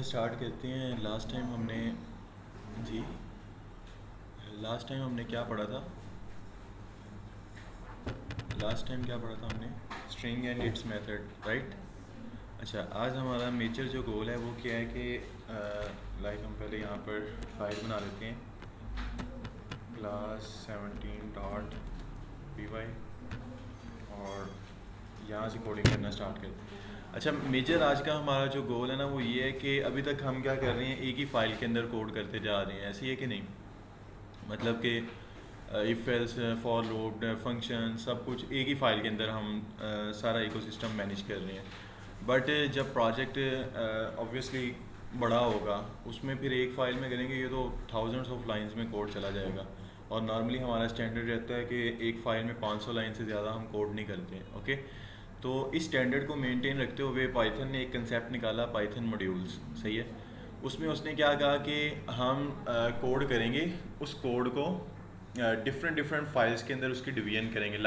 Start करते हैं। जी last time हमने क्या पढ़ा था? हमने string and it's method, right. अच्छा, आज हमारा मेजर जो गोल है वो क्या है कि हम पहले यहाँ पर फाइल बना लेते हैं, क्लास 17.py, और यहाँ से कोडिंग करना स्टार्ट करते हैं। अच्छा, मेजर आज का हमारा जो गोल है ना वो ये है कि अभी तक हम क्या कर रहे हैं, एक ही फाइल के अंदर कोड करते जा रहे हैं, ऐसी है कि नहीं? मतलब कि if else for loop function सब कुछ एक ही फाइल के अंदर हम सारा इकोसिस्टम मैनेज कर रहे हैं। बट जब प्रोजेक्ट ऑब्वियसली बड़ा होगा उसमें फिर एक फ़ाइल में करेंगे ये तो थाउजेंड्स ऑफ लाइंस में कोड चला जाएगा, और नॉर्मली हमारा स्टैंडर्ड रहता है कि एक फ़ाइल में 500 लाइन से ज़्यादा हम कोड नहीं करते हैं। ओके, तो इस स्टैंडर्ड को मेंटेन रखते हुए पाइथन ने एक कंसेप्ट निकाला, पाइथन मॉड्यूल्स। सही है। उसमें उसने क्या कहा कि हम कोड करेंगे, उस कोड को डिफरेंट फाइल्स के अंदर उसकी डिवीजन करेंगे।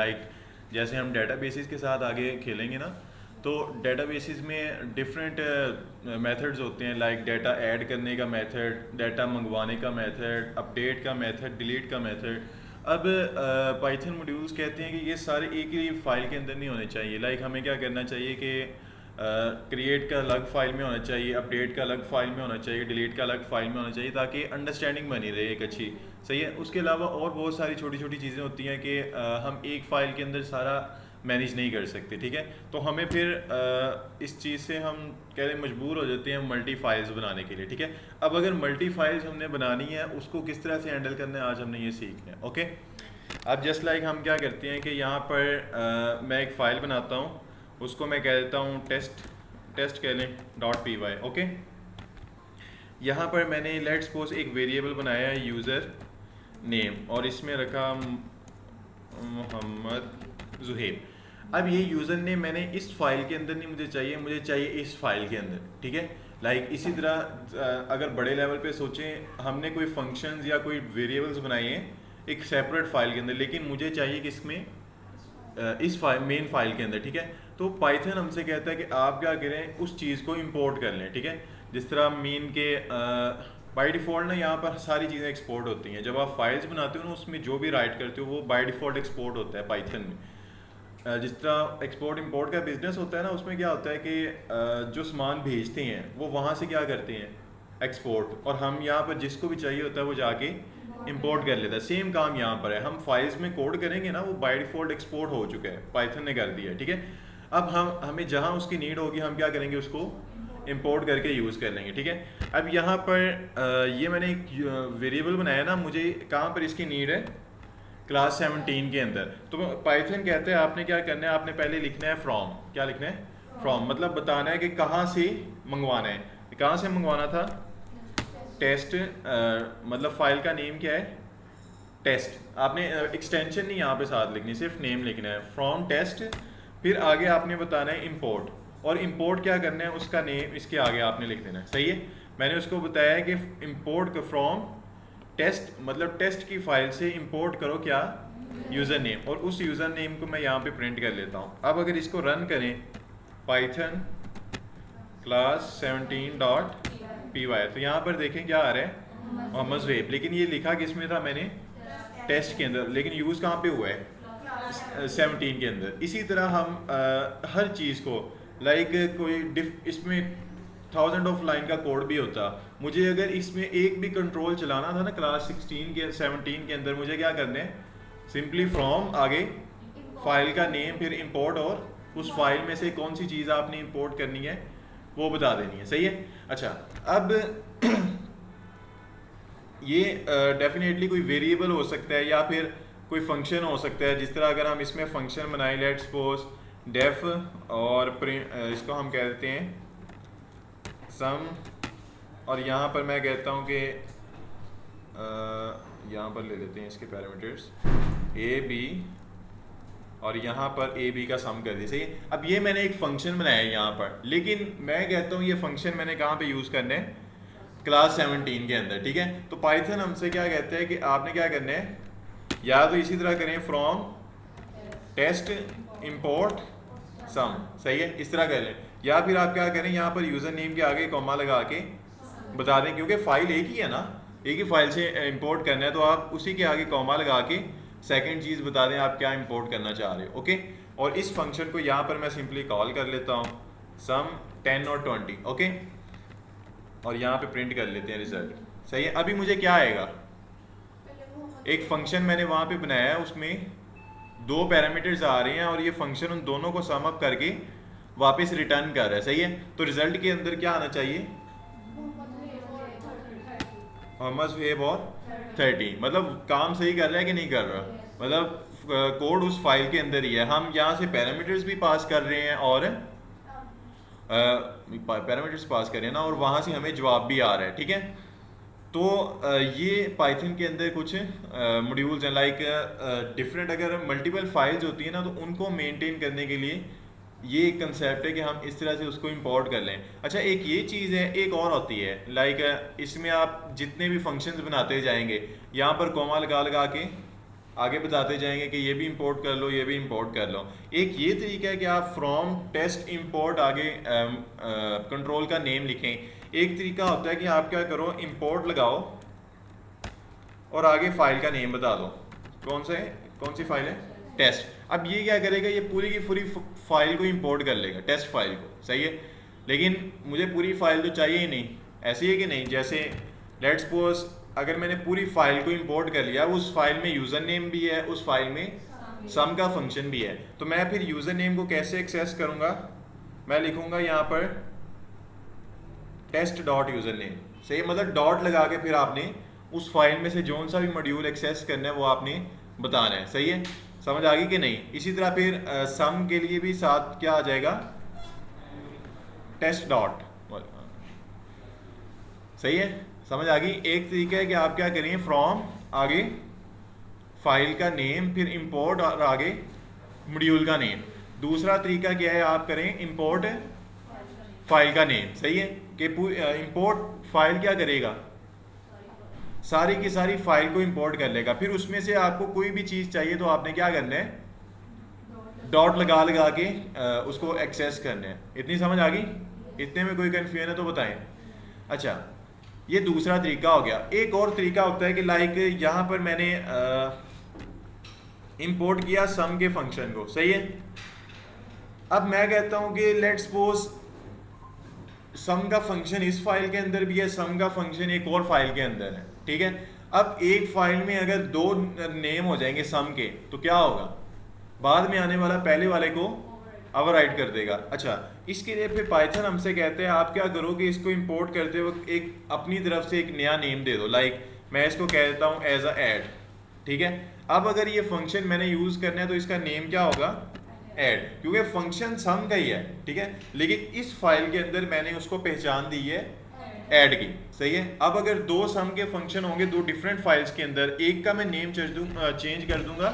जैसे हम डेटाबेसेस के साथ आगे खेलेंगे ना, तो डेटाबेसेस में डिफरेंट मेथड्स होते हैं, लाइक डाटा ऐड करने का मेथड, डाटा मंगवाने का मेथड, अपडेट का मेथड, डिलीट का मेथड। अब पाइथन मॉड्यूल्स कहते हैं कि ये सारे एक ही फाइल के अंदर नहीं होने चाहिए। हमें क्या करना चाहिए कि क्रिएट का अलग फाइल में होना चाहिए, अपडेट का अलग फाइल में होना चाहिए, डिलीट का अलग फाइल में होना चाहिए, ताकि अंडरस्टैंडिंग बनी रहे एक अच्छी। सही है। उसके अलावा और बहुत सारी छोटी छोटी चीज़ें होती हैं कि हम एक फ़ाइल के अंदर सारा मैनेज नहीं कर सकते। ठीक है, तो हमें फिर इस चीज़ से हम कह रहे मजबूर हो जाते हैं मल्टी फाइल्स बनाने के लिए। ठीक है, अब अगर मल्टी फाइल्स हमने बनानी है उसको किस तरह से हैंडल करना है आज हमने ये सीखना है। ओके, अब जस्ट हम क्या करते हैं कि यहाँ पर मैं एक फ़ाइल बनाता हूँ, उसको मैं कह देता हूँ टेस्ट कह लें .py। ओके, यहाँ पर मैंने लेट्स सपोज एक वेरिएबल बनाया है यूज़र नेम, और इसमें रखा मोहम्मद जुहेब। अब ये यूज़र नेम मैंने इस फाइल के अंदर नहीं मुझे चाहिए, मुझे चाहिए इस फाइल के अंदर। ठीक है, इसी तरह अगर बड़े लेवल पे सोचें, हमने कोई फंक्शंस या कोई वेरिएबल्स बनाए हैं एक सेपरेट फाइल के अंदर, लेकिन मुझे चाहिए किसमें, इस मेन फाइल के अंदर। ठीक है, तो पाइथन हमसे कहता है कि आप क्या करें, उस चीज़ को इंपोर्ट कर लें। ठीक है, जिस तरह मीन के बाय डिफ़ॉल्ट ना यहाँ पर सारी चीज़ें एक्सपोर्ट होती हैं। जब आप फाइल्स बनाते हो ना, उसमें जो भी राइट करते हो वो बाय डिफ़ॉल्ट एक्सपोर्ट होता है पाइथन में। जिस तरह एक्सपोर्ट इंपोर्ट का बिजनेस होता है ना, उसमें क्या होता है कि जो सामान भेजते हैं वो वहाँ से क्या करते हैं, एक्सपोर्ट, और हम यहाँ पर जिसको भी चाहिए होता है वो जाके इंपोर्ट कर लेता है। सेम काम यहाँ पर है, हम फाइल्स में कोड करेंगे ना, वो बाय डिफ़ॉल्ट एक्सपोर्ट हो चुका है, पाइथन ने कर दिया है। ठीक है, अब हमें जहाँ उसकी नीड होगी हम क्या करेंगे, उसको इंपोर्ट करके यूज़ कर लेंगे। ठीक है, अब यहाँ पर ये मैंने एक वेरिएबल बनाया ना, मुझे कहाँ पर इसकी नीड है, क्लास 17 के अंदर। तो पाइथन कहते हैं आपने क्या करना है, आपने पहले लिखना है फ्रॉम। क्या लिखना है? फ्रॉम, मतलब बताना है कि कहाँ से मंगवाना है। कहाँ से मंगवाना था? टेस्ट, मतलब फाइल का नेम क्या है, टेस्ट। आपने एक्सटेंशन नहीं यहाँ पे साथ लिखनी, सिर्फ नेम लिखना है, फ्रॉम टेस्ट। फिर आगे आपने बताना है इंपोर्ट, और इंपोर्ट क्या करना है, उसका नेम इसके आगे आपने लिख देना है। सही है, मैंने उसको बताया है कि इंपोर्ट फ्रॉम टेस्ट, मतलब टेस्ट की फाइल से इंपोर्ट करो क्या, यूज़र नेम, और उस यूज़र नेम को मैं यहाँ पे प्रिंट कर लेता हूँ। अब अगर इसको रन करें, पाइथन क्लास 17.py, तो यहाँ पर देखें क्या आ रहा है, मोहम्मद ज़ुहैब। लेकिन ये लिखा किस में था मैंने, टेस्ट के अंदर, लेकिन यूज़ कहाँ पे हुआ है, 17 के अंदर। इसी तरह हम हर चीज़ को कोई इसमें 1000 ऑफ लाइन का कोड भी होता, मुझे अगर इसमें एक भी कंट्रोल चलाना था ना क्लास 17 के अंदर, मुझे क्या करना है, सिंपली फ्रॉम आगे फाइल का नेम, फिर इंपोर्ट, और उस फाइल में से कौन सी चीज़ आपने इंपोर्ट करनी है वो बता देनी है। सही है। अच्छा, अब ये डेफिनेटली कोई वेरिएबल हो सकता है या फिर कोई फंक्शन हो सकता है। जिस तरह अगर हम इसमें फंक्शन बनाए, लेट्स सपोज डेफ, और इसको हम कह देते हैं सम, और यहाँ पर मैं कहता हूँ कि यहाँ पर ले लेते हैं इसके पैरामीटर्स ए बी, और यहाँ पर ए बी का सम कर दिया। सही है। अब ये मैंने एक फंक्शन बनाया है यहाँ पर, लेकिन मैं कहता हूँ ये फंक्शन मैंने कहाँ पे यूज़ करना है, क्लास 17 के अंदर। ठीक है, तो पाइथन हमसे क्या कहते हैं कि आपने क्या करना है, या तो इसी तरह करें फ्रॉम टेस्ट इंपोर्ट सम। सही है, इस तरह कर लें, या फिर आप क्या करें, यहाँ पर यूज़र नेम के आगे कॉमा लगा के बता दें, क्योंकि फाइल एक ही है ना, एक ही फाइल से इंपोर्ट करना है, तो आप उसी के आगे कॉमा लगा के सेकंड चीज़ बता दें आप क्या इंपोर्ट करना चाह रहे हो। ओके, और इस फंक्शन को यहाँ पर मैं सिंपली कॉल कर लेता हूँ सम 10 और 20। ओके, और यहाँ पे प्रिंट कर लेते हैं रिजल्ट। सही है, अभी मुझे क्या आएगा, एक फंक्शन मैंने वहाँ पे बनाया है, उसमें दो पैरामीटर्स आ रहे हैं और ये फंक्शन उन दोनों को सम अप करके वापस रिटर्न कर रहा है। सही है, तो रिजल्ट के अंदर क्या आना चाहिए, मस्ट वेव और 30, मतलब काम सही कर रहा है कि नहीं कर रहा, मतलब कोड उस फाइल के अंदर ही है। हम यहाँ से पैरामीटर्स भी पास कर रहे हैं और पैरामीटर्स पास कर रहे हैं ना, और वहाँ से हमें जवाब भी आ रहा है। ठीक है, तो ये पाइथन के अंदर कुछ मॉड्यूल्स हैं, लाइक डिफरेंट, अगर मल्टीपल फाइल्स होती है ना तो उनको मेंटेन करने के लिए ये एक कंसेप्ट है कि हम इस तरह से उसको इंपोर्ट कर लें। अच्छा, एक ये चीज़ है, एक और होती है, लाइक इसमें आप जितने भी फंक्शंस बनाते जाएंगे, यहाँ पर कॉमा लगा लगा के आगे बताते जाएंगे कि ये भी इंपोर्ट कर लो, ये भी इंपोर्ट कर लो। एक ये तरीका है कि आप फ्रॉम टेस्ट इंपोर्ट आगे कंट्रोल का नेम लिखें। एक तरीका होता है कि आप क्या करो, इंपोर्ट लगाओ और आगे फाइल का नेम बता दो, कौन सी फाइल है, टेस्ट। अब ये क्या करेगा, ये पूरी की पूरी फाइल को इंपोर्ट कर लेगा, टेस्ट फाइल को। सही है, लेकिन मुझे पूरी फाइल तो चाहिए ही नहीं। ऐसी है कि नहीं, जैसे लेट्स सपोज अगर मैंने पूरी फाइल को इंपोर्ट कर लिया, उस फाइल में यूज़र नेम भी है, उस फाइल में सम का फंक्शन भी है, तो मैं फिर यूज़र नेम को कैसे एक्सेस करूँगा, मैं लिखूँगा यहाँ पर टेस्ट डॉट यूज़र नेम। सही, मतलब डॉट लगा के फिर आपने उस फाइल में से जौन सा भी मॉड्यूल एक्सेस करना है वो आपने बताना है। सही है, समझ आ गई कि नहीं। इसी तरह फिर सम के लिए भी साथ क्या आ जाएगा, टेस्ट डॉट। सही है, समझ आ गई। एक तरीका है कि आप क्या करेंगे, फ्रॉम आगे फाइल का नेम, फिर इंपोर्ट और आगे मॉड्यूल का नेम। दूसरा तरीका क्या है, आप करें इंपोर्ट फाइल का नेम। सही है, कि इंपोर्ट फाइल क्या करेगा, सारी की सारी फाइल को इंपोर्ट कर लेगा, फिर उसमें से आपको कोई भी चीज़ चाहिए तो आपने क्या करना है, डॉट लगा लगा के उसको एक्सेस करना है। इतनी समझ आ गई, इतने में कोई कन्फ्यूजन है तो बताएं। अच्छा, ये दूसरा तरीका हो गया। एक और तरीका होता है कि लाइक यहाँ पर मैंने इंपोर्ट किया सम के फंक्शन को। सही है, अब मैं कहता हूँ कि लेट्स सपोज सम का फंक्शन इस फाइल के अंदर भी है, सम का फंक्शन एक और फाइल के अंदर है। ठीक है, अब एक फाइल में अगर दो नेम हो जाएंगे सम के, तो क्या होगा, बाद में आने वाला पहले वाले को ओवरराइड कर देगा। अच्छा, इसके लिए फिर पाइथन हमसे कहते हैं आप क्या करो कि इसको इंपोर्ट करते वक्त एक अपनी तरफ से एक नया नेम दे दो। लाइक मैं इसको कह देता हूँ एज अ ऐड। ठीक है, अब अगर ये फंक्शन मैंने यूज़ करना है तो इसका नेम क्या होगा, ऐड, क्योंकि फंक्शन सम का ही है। ठीक है, लेकिन इस फाइल के अंदर मैंने उसको पहचान दी है ऐड की। सही है, अब अगर दो सम के फंक्शन होंगे दो डिफरेंट फाइल्स के अंदर, एक का मैं नेम चेंज कर दूंगा,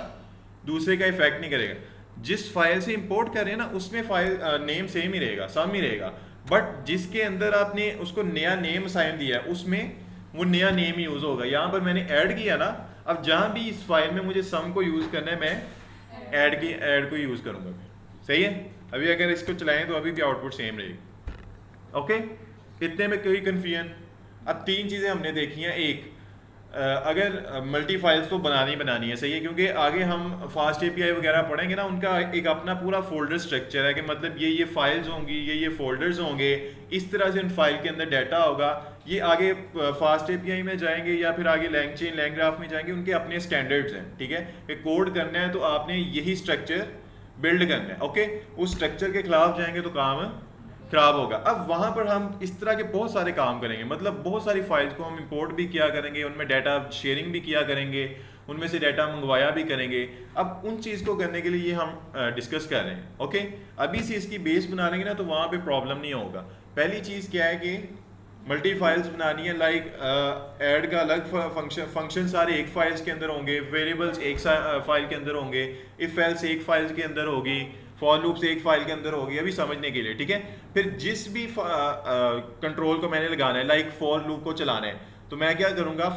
दूसरे का इफेक्ट नहीं करेगा। जिस फाइल से इंपोर्ट कर रहे हैं ना उसमें फाइल नेम सेम ही रहेगा, सम ही रहेगा, बट जिसके अंदर आपने उसको नया नेम असाइन दिया है उसमें वो नया नेम यूज़ होगा। यहाँ पर मैंने ऐड किया ना, अब जहाँ भी इस फाइल में मुझे सम को यूज़ करना है मैं ऐड को यूज़ करूँगा। सही है, अभी अगर इसको चलाएं तो अभी भी आउटपुट सेम रहेगी। ओके, इतने में कोई कन्फ्यूजन। अब तीन चीज़ें हमने देखी हैं। एक, अगर मल्टी फाइल्स तो बनानी है। सही है, क्योंकि आगे हम फास्ट एपीआई वगैरह पढ़ेंगे ना, उनका एक अपना पूरा फोल्डर स्ट्रक्चर है कि मतलब ये फाइल्स होंगी, ये फोल्डर्स होंगे, इस तरह से उन फाइल के अंदर डाटा होगा। ये आगे फास्ट एपीआई में जाएंगे या फिर आगे लैंगचेन लैंग्राफ में जाएंगे, उनके अपने स्टैंडर्ड्स हैं। ठीक है, कि कोड करना है तो आपने यही स्ट्रक्चर बिल्ड करना है। ओके, उस स्ट्रक्चर के खिलाफ जाएंगे तो काम खराब होगा। अब वहाँ पर हम इस तरह के बहुत सारे काम करेंगे, मतलब बहुत सारी फाइल्स को हम इंपोर्ट भी किया करेंगे, उनमें डाटा शेयरिंग भी किया करेंगे, उनमें से डाटा मंगवाया भी करेंगे। अब उन चीज़ को करने के लिए ये हम डिस्कस कर रहे हैं। ओके, अभी से इसकी बेस बना लेंगे ना तो वहाँ पे प्रॉब्लम नहीं होगा। पहली चीज़ क्या है कि मल्टी फाइल्स बनानी है, लाइक ऐड का अलग फंक्शन सारे एक फाइल्स के अंदर होंगे, वेरिएबल्स एक फाइल के अंदर होंगे, इफ एल्स एक फाइल के अंदर होगी, फॉर लूप्स एक फाइल के अंदर होगी, अभी समझने के लिए। ठीक है, फिर जिस भी कंट्रोल को मैंने लगाना है, लाइक फॉर लूप को चलाना है, तो मैं क्या करूँगा,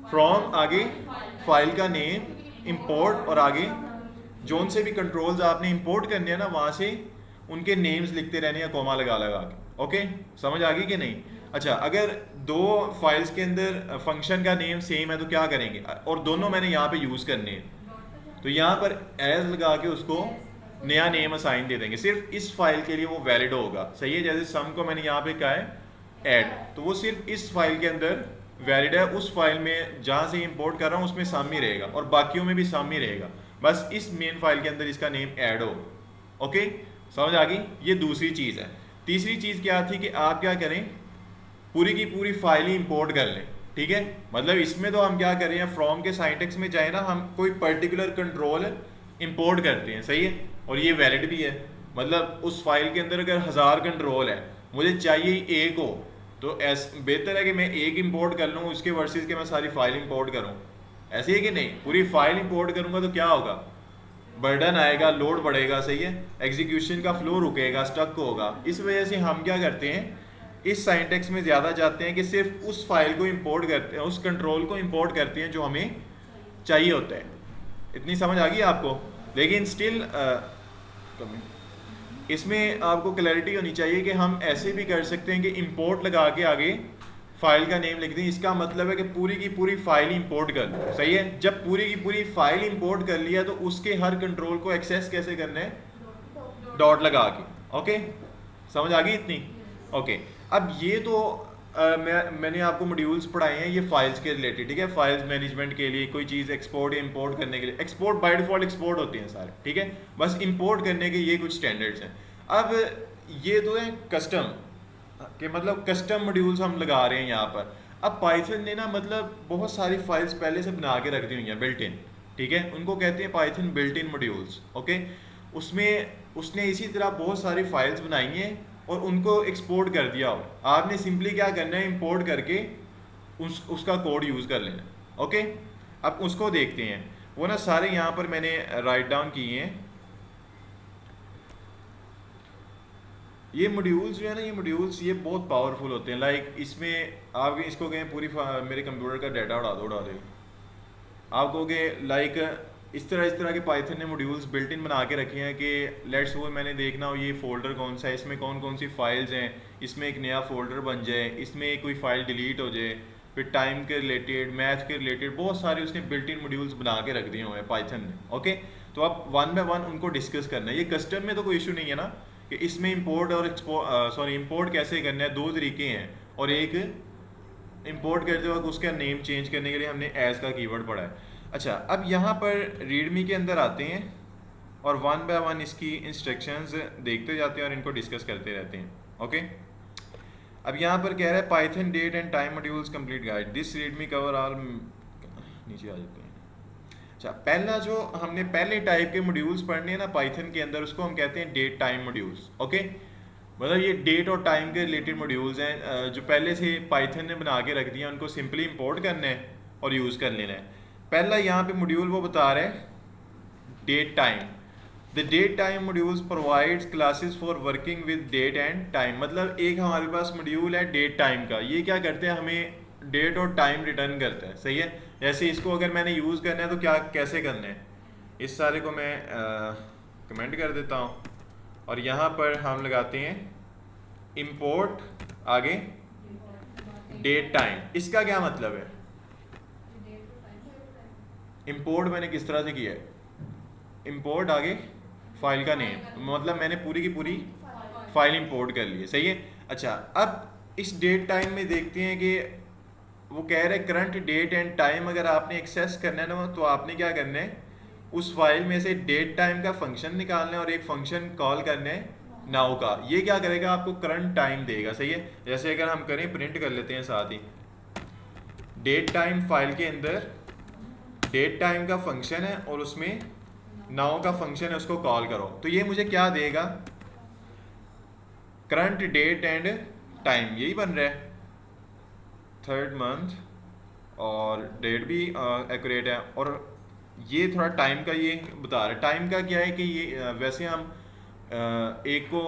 फ्रॉम आगे फाइल का नेम इंपोर्ट, और आगे जोन से भी कंट्रोल्स आपने इंपोर्ट करने हैं ना वहाँ से उनके नेम्स लिखते रहने हैं कॉमा लगा लगा के। ओके, समझ आ गई कि नहीं। अच्छा, अगर दो फाइल्स के अंदर फंक्शन का नेम सेम है तो क्या करेंगे, और दोनों मैंने यहाँ पे यूज़ करने हैं, तो यहाँ पर एज लगा के उसको नया नेम असाइन दे देंगे, सिर्फ इस फाइल के लिए वो वैलिड होगा। सही है, जैसे सम को मैंने यहाँ पे कहा है ऐड, तो वो सिर्फ इस फाइल के अंदर वैलिड है, उस फाइल में जहाँ से इंपोर्ट कर रहा हूँ उसमें सम ही रहेगा और बाकियों में भी सम ही रहेगा, बस इस मेन फाइल के अंदर इसका नेम ऐड हो। ओके, समझ आ गई? ये दूसरी चीज़ है। तीसरी चीज़ क्या थी कि आप क्या करें, पूरी की पूरी फाइल ही इंपोर्ट कर लें। ठीक है, मतलब इसमें तो हम क्या कर रहे हैं, फ्रॉम के साइंटेक्स में जाए ना, हम कोई पर्टिकुलर कंट्रोल इंपोर्ट करते हैं। सही है, और ये वैलिड भी है, मतलब उस फाइल के अंदर अगर 1000 कंट्रोल है, मुझे चाहिए एक हो, तो बेहतर है कि मैं एक इंपोर्ट कर लूँ उसके वर्सेस के मैं सारी फाइल इंपोर्ट करूँ। ऐसे है कि नहीं, पूरी फाइल इंपोर्ट करूँगा तो क्या होगा, बर्डन आएगा, लोड बढ़ेगा। सही है, एग्जीक्यूशन का फ्लो रुकेगा, स्टक होगा। इस वजह से हम क्या करते हैं, इस साइंटेक्स में ज़्यादा जाते हैं कि सिर्फ उस फाइल को इंपोर्ट करते हैं, उस कंट्रोल को इंपोर्ट करते हैं जो हमें चाहिए होता है। इतनी समझ आ गई आपको? लेकिन स्टिल इसमें आपको क्लैरिटी होनी चाहिए कि हम ऐसे भी कर सकते हैं कि इंपोर्ट लगा के आगे फाइल का नेम लिख दें। इसका मतलब है कि पूरी की पूरी फाइल इंपोर्ट कर लो। सही है, जब पूरी की पूरी फाइल इंपोर्ट कर लिया तो उसके हर कंट्रोल को एक्सेस कैसे करना है, डॉट लगा के। ओके, समझ आ गई इतनी? ओके, अब ये तो मैंने आपको मॉड्यूल्स पढ़ाए हैं ये फाइल्स के रिलेटेड। ठीक है, फाइल्स मैनेजमेंट के लिए, कोई चीज़ एक्सपोर्ट या इंपोर्ट करने के लिए, एक्सपोर्ट बाय डिफॉल्ट एक्सपोर्ट होते हैं सारे। ठीक है, बस इंपोर्ट करने के ये कुछ स्टैंडर्ड्स हैं। अब ये तो है कस्टम के, मतलब कस्टम मॉड्यूल्स हम लगा रहे हैं यहाँ पर। अब पाइथन ने ना मतलब बहुत सारी फाइल्स पहले से बना के रख दी हुई हैं बिल्ट इन। ठीक है, उनको कहते हैं Python built in modules. Okay, उसमें उसने इसी तरह बहुत सारी फाइल्स बनाई हैं और उनको एक्सपोर्ट कर दिया हो। आपने सिंपली क्या करना है, इंपोर्ट करके उसका कोड यूज़ कर लेना। ओके, अब उसको देखते हैं। वो ना सारे यहाँ पर मैंने राइट डाउन किए हैं। ये मॉड्यूल्स जो है ना, ये मॉड्यूल्स ये बहुत पावरफुल होते हैं। लाइक इसमें आप इसको कहें पूरी मेरे कंप्यूटर का डाटा उड़ा दे, आप कहोगे लाइक इस तरह के पाइथन ने मॉड्यूल्स बिल्ट इन बना के रखे हैं कि लेट्स वो मैंने देखना हो ये फोल्डर कौन सा है, इसमें कौन कौन सी फाइल्स हैं, इसमें एक नया फोल्डर बन जाए, इसमें कोई फाइल डिलीट हो जाए, फिर टाइम के रिलेटेड, मैथ के रिलेटेड बहुत सारे उसने बिल्ट इन मॉड्यूल्स बना के रख दिए हुए हैं पाइथन ने। ओके, तो आप वन बाय वन उनको डिस्कस करना है। ये कस्टम में तो कोई इशू नहीं है ना कि इसमें इंपोर्ट और इंपोर्ट कैसे करना है, दो तरीके हैं। और एक इंपोर्ट करते वक्त उसका नेम चेंज करने के लिए हमने एज का कीवर्ड पढ़ा है। अच्छा, अब यहाँ पर रीडमी के अंदर आते हैं और वन बाय वन इसकी इंस्ट्रक्शंस देखते जाते हैं और इनको डिस्कस करते रहते हैं। ओके, अब यहाँ पर कह रहा है Python date and time modules complete guide, this readme cover all, नीचे आ जाते हैं। अच्छा, पहला जो हमने पहले टाइप के मॉड्यूल्स पढ़ने हैं ना पाइथन के अंदर, उसको हम कहते हैं डेट टाइम मॉड्यूल्स। ओके, मतलब ये डेट और टाइम के रिलेटेड मॉड्यूल्स हैं जो पहले से पाइथन ने बना के रख दिया, उनको सिंपली इंपोर्ट करना है और यूज़ कर लेना है। पहला यहाँ पे मॉड्यूल वो बता रहे हैं date time. The date time modules provides classes for working with date and time. मतलब एक हमारे पास मॉड्यूल है डेट टाइम का, ये क्या करते हैं, हमें डेट और टाइम रिटर्न करता है। सही है, जैसे इसको अगर मैंने यूज़ करना है तो क्या कैसे करना है, इस सारे को मैं कमेंट कर देता हूँ और यहाँ पर हम लगाते हैं इंपोर्ट आगे डेट टाइम। इसका क्या मतलब है, इंपोर्ट मैंने किस तरह से किया है, इंपोर्ट आगे फाइल का नेम, मतलब मैंने पूरी की पूरी फाइल इंपोर्ट कर ली है। सही है। अच्छा, अब इस डेट टाइम में देखते हैं कि वो कह रहे हैं करंट डेट एंड टाइम अगर आपने एक्सेस करना है ना, तो आपने क्या करना है, उस फाइल में से डेट टाइम का फंक्शन निकालना है और एक फंक्शन कॉल करना है नाउ का। ये क्या करेगा, आपको करंट टाइम देगा। सही है, जैसे अगर हम करें, प्रिंट कर लेते हैं साथ ही, डेट टाइम फाइल के अंदर डेट टाइम का फंक्शन है और उसमें नाउ का फंक्शन है, उसको कॉल करो, तो ये मुझे क्या देगा, करंट डेट एंड टाइम, यही बन रहा है, 3rd मंथ, और डेट भी एक्यूरेट है, और ये थोड़ा टाइम का ये बता रहा है। टाइम का क्या है कि ये वैसे हम एक को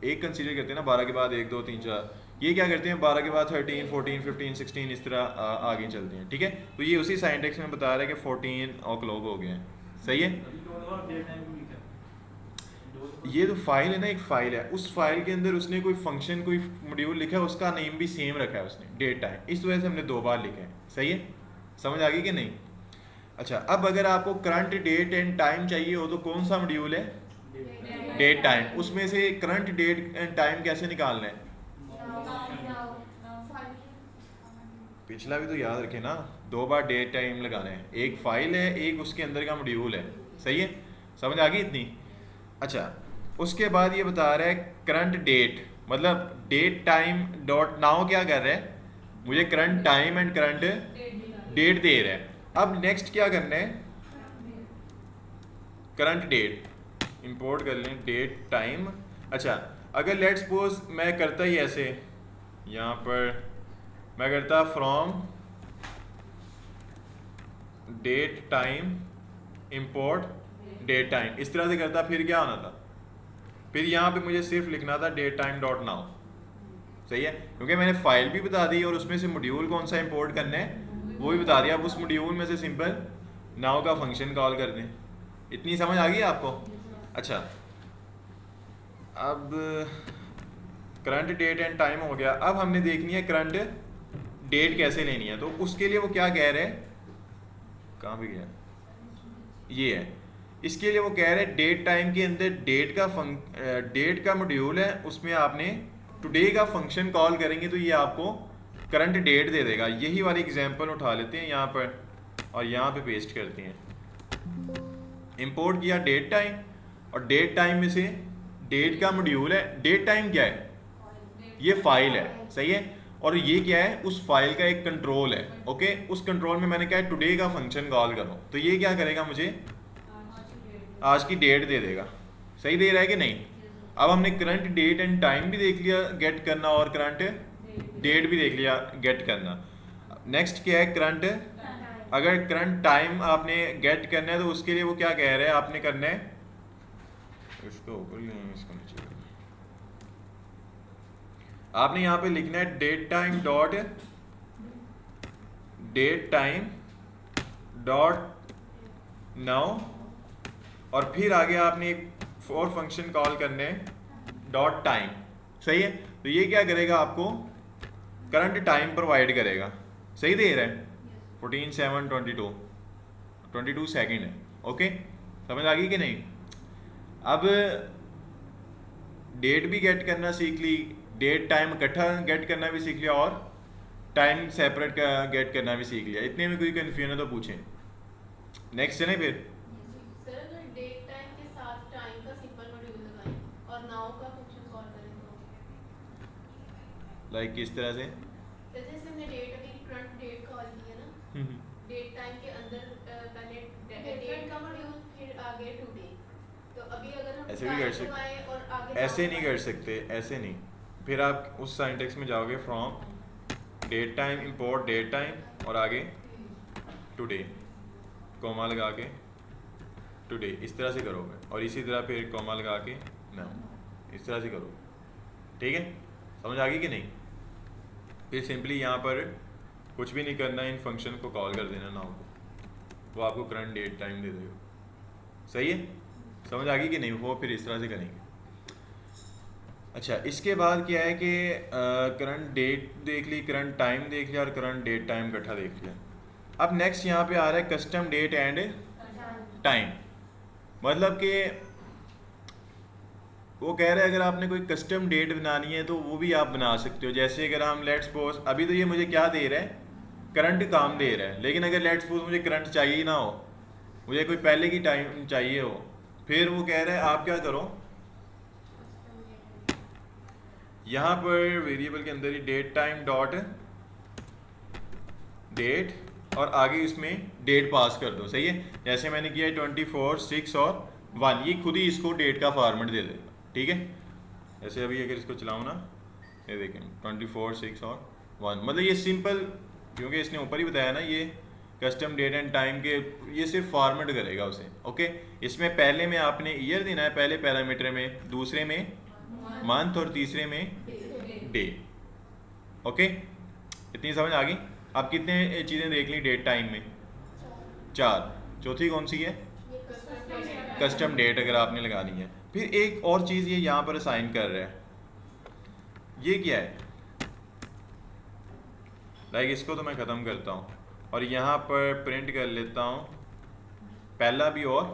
एक कंसीडर करते हैं ना, 12 के बाद 1 2 3 4, ये क्या करते हैं 12 के बाद 13 14 15 16 इस तरह आगे चलते हैं। ठीक है, तो ये उसी साइंटेक्स में बता रहा है कि 14 o'clock हो गए हैं। सही है, ये तो फाइल है ना, एक फाइल है, उस फाइल के अंदर उसने कोई फंक्शन कोई मॉड्यूल लिखा है, उसका नेम भी सेम रखा है उसने, डेट टाइम, इस वजह से हमने 2 बार लिखा है। सही है, समझ आ गई कि नहीं? अच्छा, अब अगर आपको करंट डेट एंड टाइम चाहिए हो तो कौन सा मॉड्यूल है? Date time. उसमें से करंट डेट एंड टाइम कैसे निकालना है? पिछला भी तो याद रखे ना, 2 बार डेट टाइम लगाना है, एक फाइल है, एक उसके अंदर का मॉड्यूल है। सही है, समझ आ गई इतनी? अच्छा, उसके बाद ये बता रहा है करंट डेट, मतलब डेट टाइम डॉट नाउ क्या कर रहा है, मुझे current time and current date दे रहा है। अब नेक्स्ट क्या करना है, करंट डेट इंपोर्ट कर लें, डेट टाइम। अच्छा, अगर लेट्स सपोज मैं करता ही ऐसे, यहाँ पर मैं करता from date time import date time, इस तरह से करता, फिर क्या होना था, फिर यहाँ पे मुझे सिर्फ लिखना था डेट टाइम डॉट नाउ। सही है, क्योंकि मैंने फाइल भी बता दी और उसमें से मॉड्यूल कौन सा इंपोर्ट करना है वो भी बता दिया। अब उस मॉड्यूल में से सिंपल नाउ का फंक्शन कॉल कर दें। इतनी समझ आ गई आपको? अच्छा, अब करंट डेट एंड टाइम हो गया, अब हमने देखनी है करंट डेट कैसे लेनी है। तो उसके लिए वो क्या कह रहे हैं, कहाँ पे गया, ये है, इसके लिए वो कह रहे हैं डेट टाइम के अंदर डेट का मॉड्यूल है, उसमें आपने टुडे का फंक्शन कॉल करेंगे तो ये आपको करंट डेट दे देगा। यही वाली एग्जांपल उठा लेते हैं यहाँ पर और यहाँ पे पेस्ट करते हैं। इंपोर्ट किया डेट टाइम, और डेट टाइम में से डेट का मॉड्यूल है, डेट टाइम क्या है, ये फाइल है। सही है, और ये क्या है, उस फाइल का एक कंट्रोल है। ओके, उस कंट्रोल में मैंने क्या है, टुडे का फंक्शन कॉल करो, तो ये क्या करेगा, मुझे आज की डेट दे देगा। सही दे रहा है कि नहीं? अब हमने करंट डेट एंड टाइम भी देख लिया गेट करना, और करंट डेट भी देख लिया गेट करना। नेक्स्ट क्या है, करंट, अगर करंट टाइम आपने गेट करना है तो उसके लिए वो क्या कह रहे हैं, आपने करना है, इसको ऊपर ही नहीं, इसको नीचे करना है। आपने यहाँ पे लिखना है date time dot date time dot now, और फिर आगे आपने एक फॉर फंक्शन कॉल करने हैं डॉट टाइम। सही है, तो ये क्या करेगा, आपको करंट टाइम प्रोवाइड करेगा। सही दे रहा है, 14/7/22 सेकेंड है। ओके, समझ आ गई कि नहीं? अब डेट भी गेट करना सीख ली, डेट टाइम इकट्ठा गेट करना भी सीख लिया, और टाइम सेपरेट का गेट करना भी सीख लिया। इतने में कोई कन्फ्यूजन है तो पूछें। नेक्स्ट चलें फिर। लाइक किस तरह से? जैसे हमने डेट अभी करंट डेट कॉल की है ना, डेट टाइम के अंदर पहले डेट का मॉड्यूल, फिर आगे टुडे। तो अभी अगर हम ऐसे भी कर सकते, और आगे ऐसे नहीं कर सकते, ऐसे नहीं। फिर आप उस सिंटैक्स में जाओगे, from date time import date time, और आगे टुडे, कोमा लगा के टुडे, इस तरह से करोगे, और इसी तरह फिर कोमा लगा के नाउ, इस तरह से करोगे। ठीक है, समझ आ गई कि नहीं? फिर सिंपली यहाँ पर कुछ भी नहीं करना, इन फंक्शन को कॉल कर देना नाउ को, वो आपको करंट डेट टाइम दे देगा। सही है, समझ आ गई कि नहीं? वो फिर इस तरह से करेंगे। अच्छा, इसके बाद क्या है कि करंट डेट देख ली, करंट टाइम देख लिया, और करंट डेट टाइम इकट्ठा देख लिया। अब नेक्स्ट यहाँ पे आ रहा है कस्टम डेट एंड टाइम। मतलब कि वो कह रहे हैं अगर आपने कोई कस्टम डेट बनानी है तो वो भी आप बना सकते हो। जैसे अगर हम लेट्स सपोज, अभी तो ये मुझे क्या दे रहा है, करंट काम दे रहा है, लेकिन अगर लेट्स सपोज मुझे करंट चाहिए ना हो, मुझे कोई पहले की टाइम चाहिए हो, फिर वो कह रहे हैं आप क्या करो, यहाँ पर वेरिएबल के अंदर ही डेट टाइम डॉट डेट, और आगे इसमें डेट पास कर दो। सही है, जैसे मैंने किया 24, 6 और 1, ये खुद ही इसको डेट का फॉर्मेट दे देगा। ठीक है, ऐसे अभी अगर इसको चलाऊँ ना, ये देखें 24, 6 और 1, मतलब ये सिंपल, क्योंकि इसने ऊपर ही बताया ना, ये कस्टम डेट एंड टाइम के, ये सिर्फ फॉर्मेट करेगा उसे। ओके, इसमें पहले में आपने ईयर देना है, पहले पैरामीटर में, दूसरे में मंथ, और तीसरे में डे। ओके, इतनी समझ आ गई? आप कितने चीज़ें देख ली डेट टाइम में? 4। चौथी कौन सी है? कस्टम डेट, अगर आपने लगानी है। फिर एक और चीज़ ये यहाँ पर असाइन कर रहा है, ये क्या है, लाइक इसको तो मैं ख़त्म करता हूँ और यहाँ पर प्रिंट कर लेता हूँ पहला भी और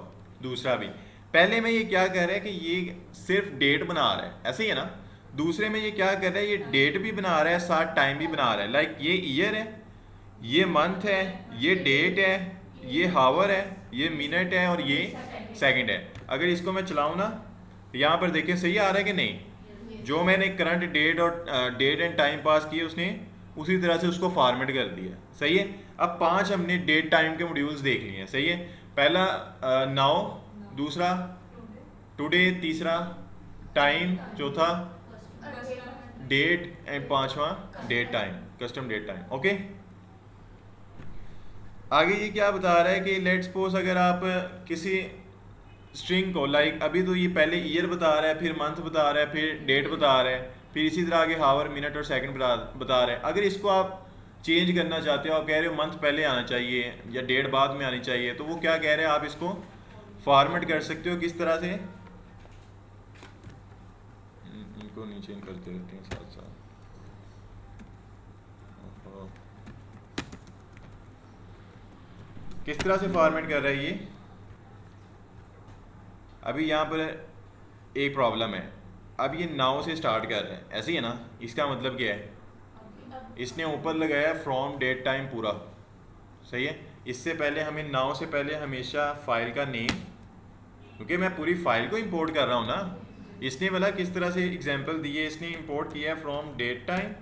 दूसरा भी। पहले में ये क्या कर रहा है कि ये सिर्फ डेट बना रहा है, ऐसे ही है ना। दूसरे में ये क्या कर रहा है, ये डेट भी बना रहा है साथ टाइम भी बना रहा है। लाइक ये ईयर है, ये मंथ है, ये डेट है, ये हावर है, ये मिनट है और ये सेकंड है। अगर इसको मैं चलाऊँ ना, यहाँ पर देखें सही आ रहा है कि नहीं। जो मैंने करंट डेट और डेट एंड टाइम पास किए उसने उसी तरह से उसको फॉर्मेट कर दिया, सही है। अब 5 हमने डेट टाइम के मॉड्यूल्स देख लिए हैं, सही है। पहला नाउ, दूसरा टुडे, तीसरा टाइम, चौथा डेट एंड पांचवा date time, custom date time. Okay, आगे ये क्या बता रहा है कि लेट्स सपोज अगर आप किसी स्ट्रिंग को, लाइक अभी तो ये पहले ईयर बता रहा है, फिर मंथ बता रहा है, फिर डेट बता रहा है, फिर इसी तरह आगे हावर, मिनट और सेकंड बता रहा है। अगर इसको आप चेंज करना चाहते हो, आप कह रहे हो मंथ पहले आना चाहिए या डेट बाद में आनी चाहिए, तो वो क्या कह रहे हैं, आप इसको फॉर्मेट कर सकते हो किस तरह से। इनको नीचे करते रहते हैं साथ साथ। किस तरह से फॉर्मेट कर रहा है ये, अभी यहाँ पर एक प्रॉब्लम है। अब ये नाउ से स्टार्ट कर रहे हैं, ऐसे ही है ना। इसका मतलब क्या है, इसने ऊपर लगाया फ्रॉम डेट टाइम पूरा, सही है। इससे पहले हमें नाउ से पहले हमेशा फाइल का नेम, क्योंकि मैं पूरी फाइल को इंपोर्ट कर रहा हूँ ना। इसने बोला किस तरह से एग्जांपल दिए, इसने इंपोर्ट किया है from date time,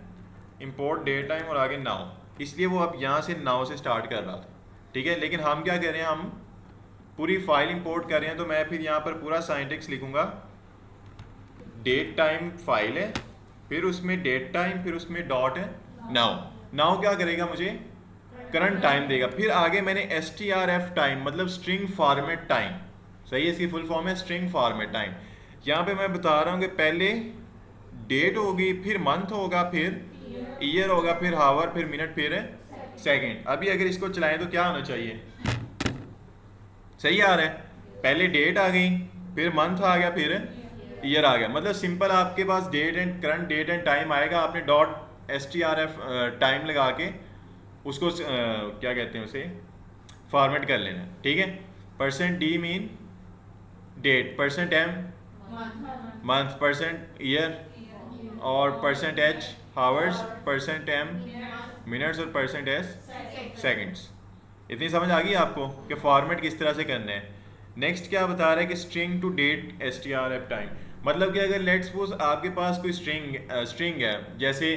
import date time और आगे नाउ, इसलिए वो अब यहाँ से नाउ से स्टार्ट कर रहा था, ठीक है। लेकिन हम क्या कर रहे हैं, हम पूरी फाइल इंपोर्ट कर रहे हैं, तो मैं फिर यहाँ पर पूरा सिंटैक्स लिखूँगा। डेट टाइम फाइल है, फिर उसमें डेट टाइम, फिर उसमें डॉट है नाउ। नाउ क्या करेगा, मुझे करंट टाइम देगा। फिर आगे मैंने strf टाइम मतलब स्ट्रिंग फॉर्मेट टाइम, सही है, इसकी फुल फॉर्म है स्ट्रिंग फॉर्मेट टाइम। यहाँ पे मैं बता रहा हूँ कि पहले डेट होगी, फिर मंथ होगा, फिर ईयर होगा, फिर हावर, फिर मिनट, फिर सेकंड। अभी अगर इसको चलाएं तो क्या होना चाहिए, सही आ रहा है। पहले डेट आ गई, फिर मंथ आ गया, फिर ईयर आ गया। मतलब सिंपल आपके पास date and current date and time आएगा, आपने डॉट strf टाइम लगा के उसको क्या कहते हैं उसे फॉर्मेट कर लेना, ठीक है। %d mean date, %m month, %year और %h हावर्स, %m मिनट्स और %s सेकंड्स। इतनी समझ आ गई आपको कि फॉर्मेट किस तरह से करना है। नेक्स्ट क्या बता रहा है कि string to date strf time, मतलब कि अगर लेट्स सपोज आपके पास कोई स्ट्रिंग है, जैसे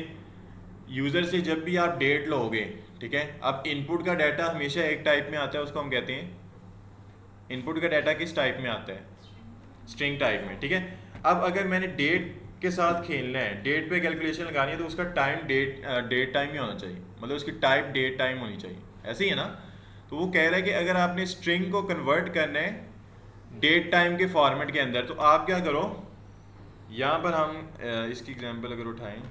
यूज़र से जब भी आप डेट लोगे, ठीक है। अब इनपुट का डाटा हमेशा एक टाइप में आता है, उसको हम कहते हैं इनपुट का डाटा किस टाइप में आता है, स्ट्रिंग टाइप में, ठीक है। अब अगर मैंने डेट के साथ खेलना है, डेट पे कैलकुलेशन लगानी है, तो उसका टाइम डेट टाइम ही होना चाहिए, मतलब उसकी टाइप डेट टाइम होनी चाहिए, ऐसे ही है ना। तो वो कह रहा है कि अगर आपने स्ट्रिंग को कन्वर्ट करना है डेट टाइम के फॉर्मेट के अंदर, तो आप क्या करो, यहाँ पर हम इसकी एग्जांपल अगर उठाएं,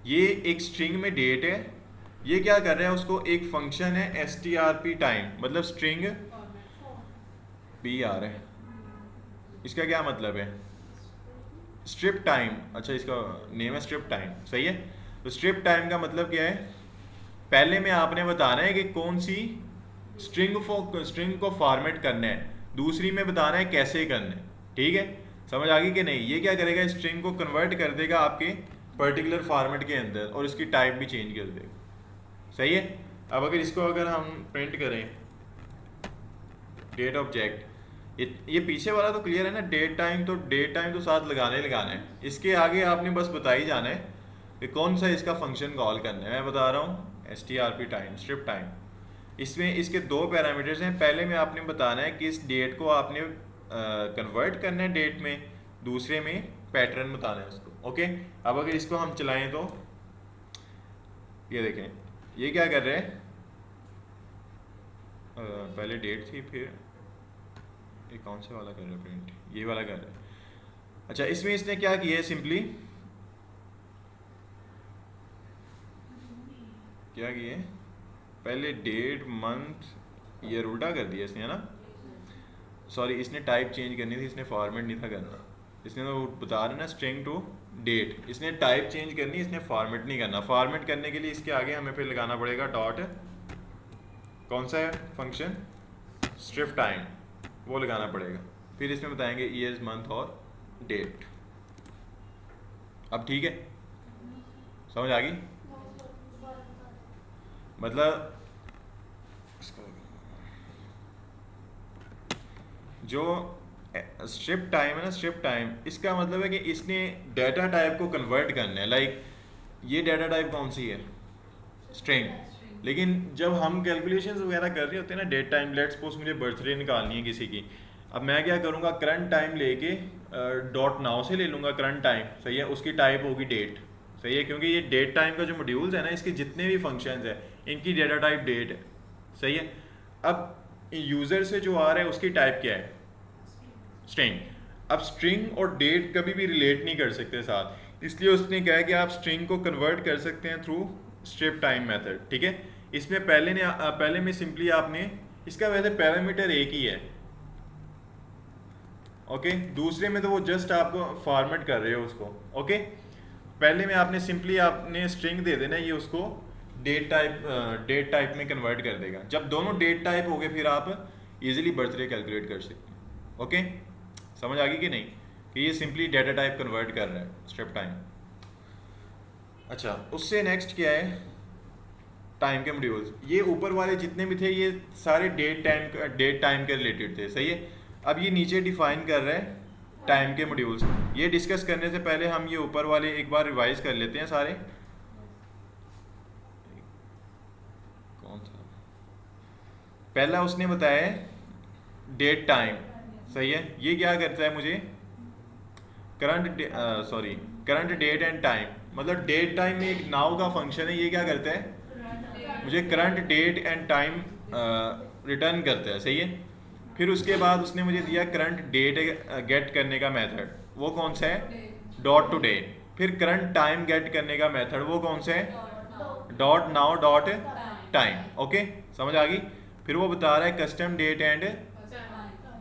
ये एक स्ट्रिंग में डेट है, ये क्या कर रहा है, उसको एक फंक्शन है strp टाइम मतलब स्ट्रिंग p आ रहा है, इसका क्या मतलब है, स्ट्रिप टाइम। अच्छा, इसका नेम है स्ट्रिप टाइम, सही है। तो स्ट्रिप टाइम का मतलब क्या है, पहले में आपने बताना है कि कौन सी स्ट्रिंग को फॉर्मेट करना है, दूसरी में बताना है कैसे करना है, ठीक है। समझ आ गई कि नहीं। ये क्या करेगा, स्ट्रिंग को कन्वर्ट कर देगा आपके पर्टिकुलर फॉर्मेट के अंदर और इसकी टाइप भी चेंज कर देगा, सही है। अब अगर इसको अगर हम प्रिंट करें डेट ऑब्जेक्ट, ये पीछे वाला तो क्लियर है ना, डेट टाइम तो साथ लगाना है। इसके आगे आपने बस बता ही जाना है कि कौन सा इसका फंक्शन कॉल करना है। मैं बता रहा हूँ strp टाइम, स्ट्रिप टाइम। इसमें इसके 2 पैरामीटर्स हैं। पहले में आपने बताना है कि इस डेट को आपने कन्वर्ट करना है डेट में, दूसरे में पैटर्न बताना है उसको, ओके। अब अगर इसको हम चलाएं तो ये देखें, ये क्या कर रहे हैं, पहले डेट थी, फिर ये कौन से वाला कर रहा है प्रिंट, ये वाला कर रहा है। अच्छा, इसमें इसने क्या किया है, सिंपली क्या किया है, पहले डेट मंथ ईयर उल्टा कर दिया इसने, है ना। सॉरी इसने टाइप चेंज करनी थी, इसने फॉर्मेट नहीं था करना। इसने तो बता रहा ना स्ट्रिंग टू डेट, इसने टाइप चेंज करनी, इसने फॉर्मेट नहीं करना। फॉर्मेट करने के लिए इसके आगे हमें फिर लगाना पड़ेगा डॉट, कौन सा है फंक्शन, स्ट्रिप टाइम, वो लगाना पड़ेगा। फिर इसमें बताएंगे ईयर्स, मंथ और डेट। अब ठीक है, समझ आ गई? मतलब जो स्ट्रिप टाइम है ना, स्ट्रिप टाइम, इसका मतलब है कि इसने डाटा टाइप को कन्वर्ट करना है। लाइक ये डाटा टाइप कौन सी है, स्ट्रिंग। लेकिन जब हम कैलकुलेशंस वगैरह कर रहे होते हैं ना डेट टाइम, लेट्स सपोज मुझे बर्थडे निकालनी है किसी की, अब मैं क्या करूँगा, करंट टाइम लेके डॉट नाउ से ले लूँगा करंट टाइम, सही है, उसकी टाइप होगी डेट, सही है, क्योंकि ये डेट टाइम का जो मॉड्यूल्स है ना, इसके जितने भी फंक्शंस है इनकी डाटा टाइप डेट है, सही है। अब यूज़र से जो आ रहा है उसकी टाइप क्या है, स्ट्रिंग। अब स्ट्रिंग और डेट कभी भी रिलेट नहीं कर सकते साथ, इसलिए उसने कहा कि आप स्ट्रिंग को कन्वर्ट कर सकते हैं थ्रू स्ट्रिप टाइम मेथड, ठीक है। इसमें पहले में सिंपली आपने, इसका वैसे पैरामीटर एक ही है, ओके, दूसरे में तो वो जस्ट आपको फॉर्मेट कर रहे हो उसको, ओके। पहले में आपने सिंपली आपने स्ट्रिंग दे देना, ये उसको डेट टाइप में कन्वर्ट कर देगा। जब दोनों डेट टाइप हो गए फिर आप इजीली बर्थडे कैलकुलेट कर सकते हैं, ओके। समझ आ गई कि नहीं, कि ये सिंपली डेटा टाइप कन्वर्ट कर रहा है स्ट्रिप टाइम। अच्छा, उससे नेक्स्ट क्या है, टाइम के मॉड्यूल्स। ये ऊपर वाले जितने भी थे ये सारे डेट टाइम के रिलेटेड थे, सही है। अब ये नीचे डिफाइन कर रहा है टाइम के मॉड्यूल्स। ये डिस्कस करने से पहले हम ये ऊपर वाले एक बार रिवाइज कर लेते हैं सारे। कौन था पहला, उसने बताया डेट टाइम, सही है। ये क्या करता है, मुझे करंट डेट एंड टाइम, मतलब डेट टाइम में एक नाउ का फंक्शन है, ये क्या करता है, मुझे current date and time return करता है, सही है। फिर उसके बाद उसने मुझे दिया करंट डेट गेट करने का मेथड, वो कौन सा है, डॉट टू डेट। फिर करंट टाइम गेट करने का मेथड, वो कौन सा है, dot now dot time, okay, समझ आ गई। फिर वो बता रहा है कस्टम डेट एंड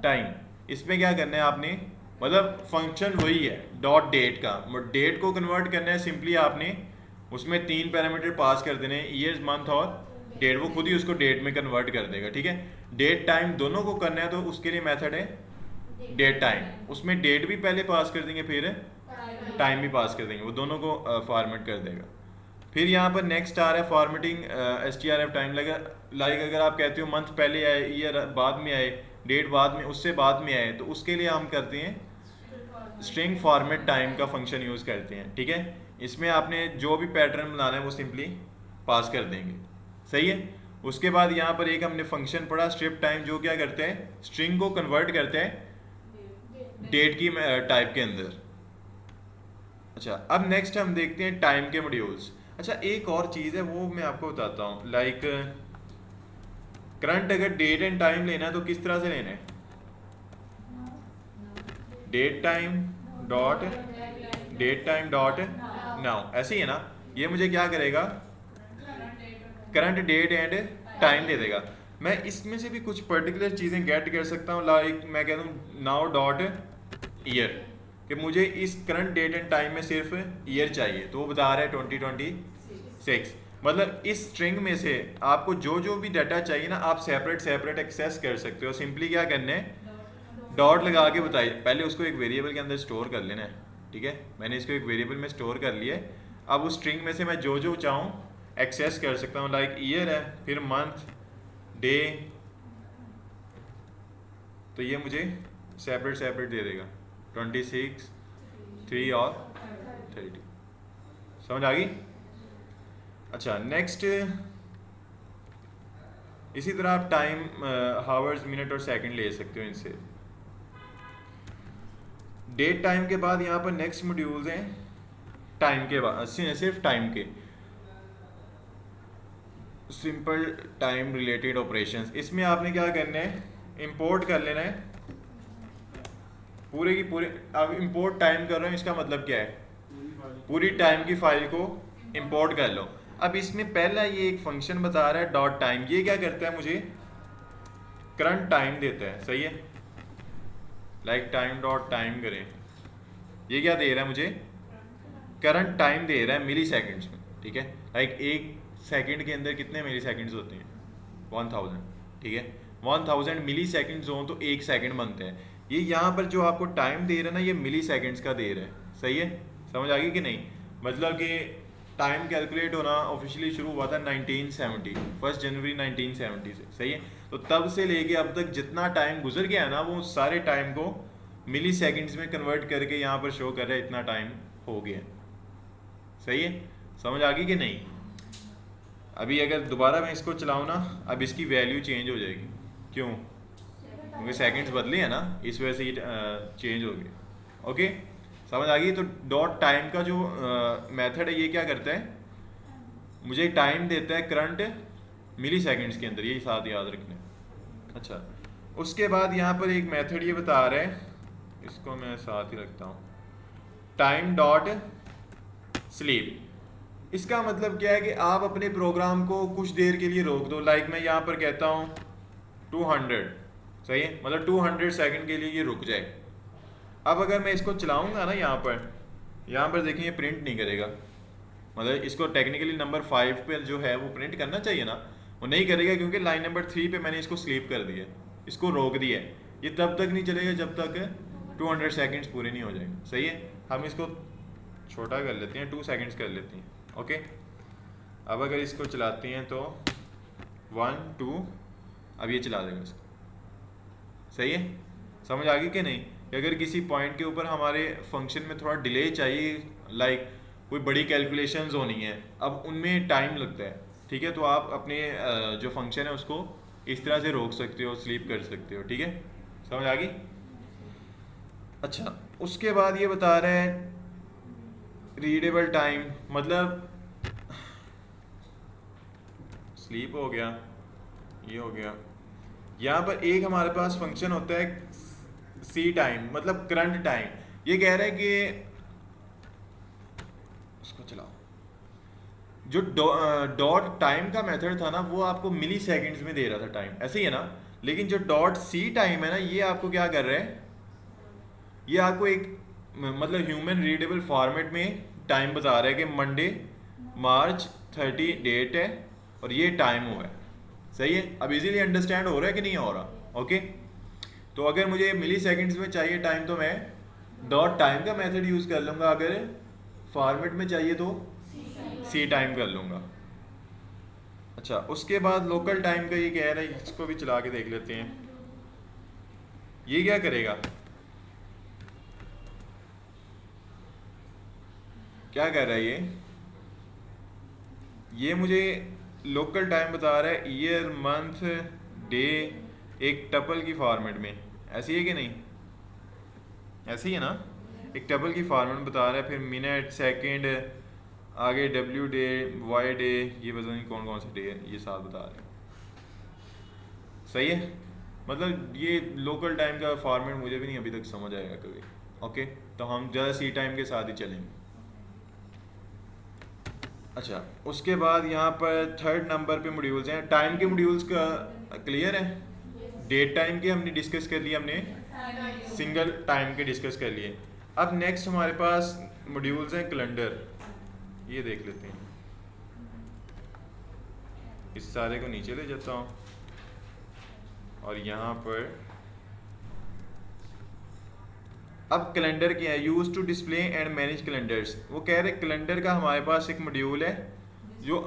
टाइम। इसमें क्या करना है आपने, मतलब फंक्शन वही है डॉट डेट का, डेट को कन्वर्ट करना है सिंपली आपने, उसमें 3 पैरामीटर पास कर देने, ईयर्स, मंथ और डेट, वो खुद ही उसको डेट में कन्वर्ट कर देगा, ठीक है। डेट टाइम दोनों को करना है तो उसके लिए मेथड है डेट टाइम, उसमें डेट भी पहले पास कर देंगे फिर टाइम भी पास कर देंगे, वो दोनों को फॉर्मेट कर देगा। फिर यहाँ पर नेक्स्ट आ रहा है फॉर्मेटिंग strf टाइम। लाइक अगर आप कहते हो मंथ पहले आए, ईयर बाद में आए, डेट बाद में, उससे बाद में आए, तो उसके लिए हम करते हैं स्ट्रिंग फॉर्मेट टाइम का फंक्शन यूज़ करते हैं, ठीक है। इसमें आपने जो भी पैटर्न बनाना है वो सिंपली पास कर देंगे, सही है। उसके बाद यहाँ पर एक हमने फंक्शन पढ़ा स्ट्रिप टाइम, जो क्या करते हैं, स्ट्रिंग को कन्वर्ट करते हैं डेट की टाइप के अंदर। अच्छा, अब नेक्स्ट हम देखते हैं टाइम के मॉड्यूल्स। अच्छा, एक और चीज़ है वो मैं आपको बताता हूँ, लाइक करंट अगर डेट एंड टाइम लेना है तो किस तरह से लेना है, डेट टाइम डॉट नाउ, ऐसे ही है ना। ये मुझे क्या करेगा, करंट डेट एंड टाइम दे देगा। मैं इसमें से भी कुछ पर्टिकुलर चीज़ें गेट कर सकता हूँ, लाइक मैं कह दूँ नाउ डॉट ईयर, कि मुझे इस करंट डेट एंड टाइम में सिर्फ ईयर चाहिए, तो वो बता रहा है 2026। मतलब इस स्ट्रिंग में से आपको जो जो भी डाटा चाहिए ना, आप सेपरेट एक्सेस कर सकते हो। सिंपली क्या करना है, डॉट लगा के बताइए, पहले उसको एक वेरिएबल के अंदर स्टोर कर लेना है, ठीक है। मैंने इसको एक वेरिएबल में स्टोर कर लिया है। अब उस स्ट्रिंग में से मैं जो जो चाहूँ एक्सेस कर सकता हूँ, लाइक ईयर है, फिर मंथ, डे, तो ये मुझे सेपरेट दे देगा, 26, 3 और 30। समझ आ गई। अच्छा, नेक्स्ट इसी तरह आप टाइम हावर्स, मिनट और सेकंड ले सकते हो इनसे। डेट टाइम के बाद यहाँ पर नेक्स्ट मॉड्यूल्स हैं टाइम के बाद, सिर्फ टाइम के, सिंपल टाइम रिलेटेड ऑपरेशंस। इसमें आपने क्या करना है, इंपोर्ट कर लेना है पूरे की पूरे। अब इंपोर्ट टाइम कर रहे हैं, इसका मतलब क्या है, पूरी टाइम की फाइल को इंपोर्ट कर लो। अब इसमें पहला ये एक फंक्शन बता रहा है डॉट टाइम, ये क्या करता है, मुझे करंट टाइम देता है, सही है। लाइक टाइम डॉट टाइम करें, ये क्या दे रहा है मुझे, करंट टाइम दे रहा है मिली सेकेंड्स में, ठीक है। लाइक एक सेकंड के अंदर कितने मिली सेकेंड्स होते हैं, 1000, ठीक है। 1000 मिली सेकेंड्स हो तो एक सेकंड बनते हैं। ये यहाँ पर जो आपको टाइम दे रहा है ना, ये मिली सेकेंड्स का दे रहा है, सही है, समझ आ गई कि नहीं। मतलब कि टाइम कैलकुलेट होना ऑफिशियली शुरू हुआ था 1970, 1 जनवरी 1970 से, सही है। तो तब से लेके अब तक जितना टाइम गुजर गया है ना, वो सारे टाइम को मिली सेकेंड्स में कन्वर्ट करके यहाँ पर शो कर रहा है इतना टाइम हो गया, सही है, समझ आ गई कि नहीं। अभी अगर दोबारा मैं इसको चलाऊँ ना, अब इसकी वैल्यू चेंज हो जाएगी, क्यों, क्योंकि सेकंड्स बदले हैं ना, इस वजह से ये चेंज हो गया। ओके, समझ आ गई। तो डॉट टाइम का जो मेथड है ये क्या करता है, मुझे टाइम देता है करंट मिली सेकेंड्स के अंदर, ये साथ याद रखना। अच्छा, उसके बाद यहाँ पर एक मेथड ये बता रहा है, इसको मैं साथ ही रखता हूँ, टाइम डॉट स्लीप। इसका मतलब क्या है कि आप अपने प्रोग्राम को कुछ देर के लिए रोक दो। लाइक मैं यहाँ पर कहता हूँ 200, सही है, मतलब 200 सेकंड के लिए ये रुक जाए। अब अगर मैं इसको चलाऊंगा ना, यहाँ पर देखें ये प्रिंट नहीं करेगा, मतलब इसको टेक्निकली नंबर 5 पे जो है वो प्रिंट करना चाहिए ना, वो नहीं करेगा, क्योंकि लाइन नंबर 3 पे मैंने इसको स्लीप कर दिया, इसको रोक दिया है। ये तब तक नहीं चलेगा जब तक 200 सेकंड्स पूरे नहीं हो जाएंगे, सही है। हम इसको छोटा कर लेते हैं, 2 सेकंड्स कर लेते हैं, ओके। अब अगर इसको चलाते हैं तो 1 2, अब ये चला देगा इसको, सही है, समझ आ गई कि नहीं। कि अगर किसी पॉइंट के ऊपर हमारे फंक्शन में थोड़ा डिले चाहिए, लाइक कोई बड़ी कैलकुलेशंस होनी है, अब उनमें टाइम लगता है, ठीक है, तो आप अपने जो फंक्शन है उसको इस तरह से रोक सकते हो, स्लीप कर सकते हो, ठीक है, समझ आ गई। अच्छा, उसके बाद ये बता रहे हैं रीडेबल टाइम, मतलब स्लीप हो गया, ये हो गया। यहाँ पर एक हमारे पास फंक्शन होता है सी टाइम, मतलब करंट टाइम। ये कह रहा है कि उसको चलाओ, जो डॉट टाइम का मेथड था ना, वो आपको मिली सेकेंड्स में दे रहा था टाइम, ऐसे ही है ना। लेकिन जो डॉट सी टाइम है ना, ये आपको क्या कर रहा है, ये आपको एक मतलब ह्यूमन रीडेबल फॉर्मेट में टाइम बता रहा है कि मंडे मार्च 30 डेट है और ये टाइम हुआ है, सही है। अब इजीली अंडरस्टैंड हो रहा है कि नहीं हो रहा, ओके। तो अगर मुझे मिली सेकेंड्स में चाहिए टाइम तो मैं डॉट टाइम का मेथड यूज़ कर लूँगा, अगर फॉर्मेट में चाहिए तो सी टाइम कर लूँगा। अच्छा, उसके बाद लोकल टाइम का ये कह रहा है, इसको भी चला के देख लेते हैं। ये क्या करेगा, क्या कर रहा है ये मुझे लोकल टाइम बता रहा है, ईयर मंथ डे एक टपल की फॉर्मेट में, ऐसी है कि नहीं, ऐसी है ना, एक टपल की फॉर्मेट में बता रहा है। फिर मिनट सेकंड, आगे डब्ल्यू डे वाई डे, ये पता नहीं कौन कौन से डे है, ये साथ बता रहे हैं, सही है। मतलब ये लोकल टाइम का फॉर्मेट मुझे भी नहीं अभी तक समझ आएगा कभी, ओके। तो हम ज़्यादा सी टाइम के साथ ही चलेंगे। अच्छा, उसके बाद यहाँ पर 3rd नंबर पे मॉड्यूल्स हैं। टाइम के मॉड्यूल्स का क्लियर है, डेट टाइम के हमने डिस्कस कर लिए, हमने सिंगल टाइम के डिस्कस कर लिए। अब नेक्स्ट हमारे पास मॉड्यूल्स हैं कैलेंडर, ये देख लेते हैं। इस सारे को नीचे ले जाता हूँ और यहाँ पर अब कैलेंडर क्या है, use to display and manage calendars. वो कह रहे कैलेंडर का हमारे पास एक मॉड्यूल है जो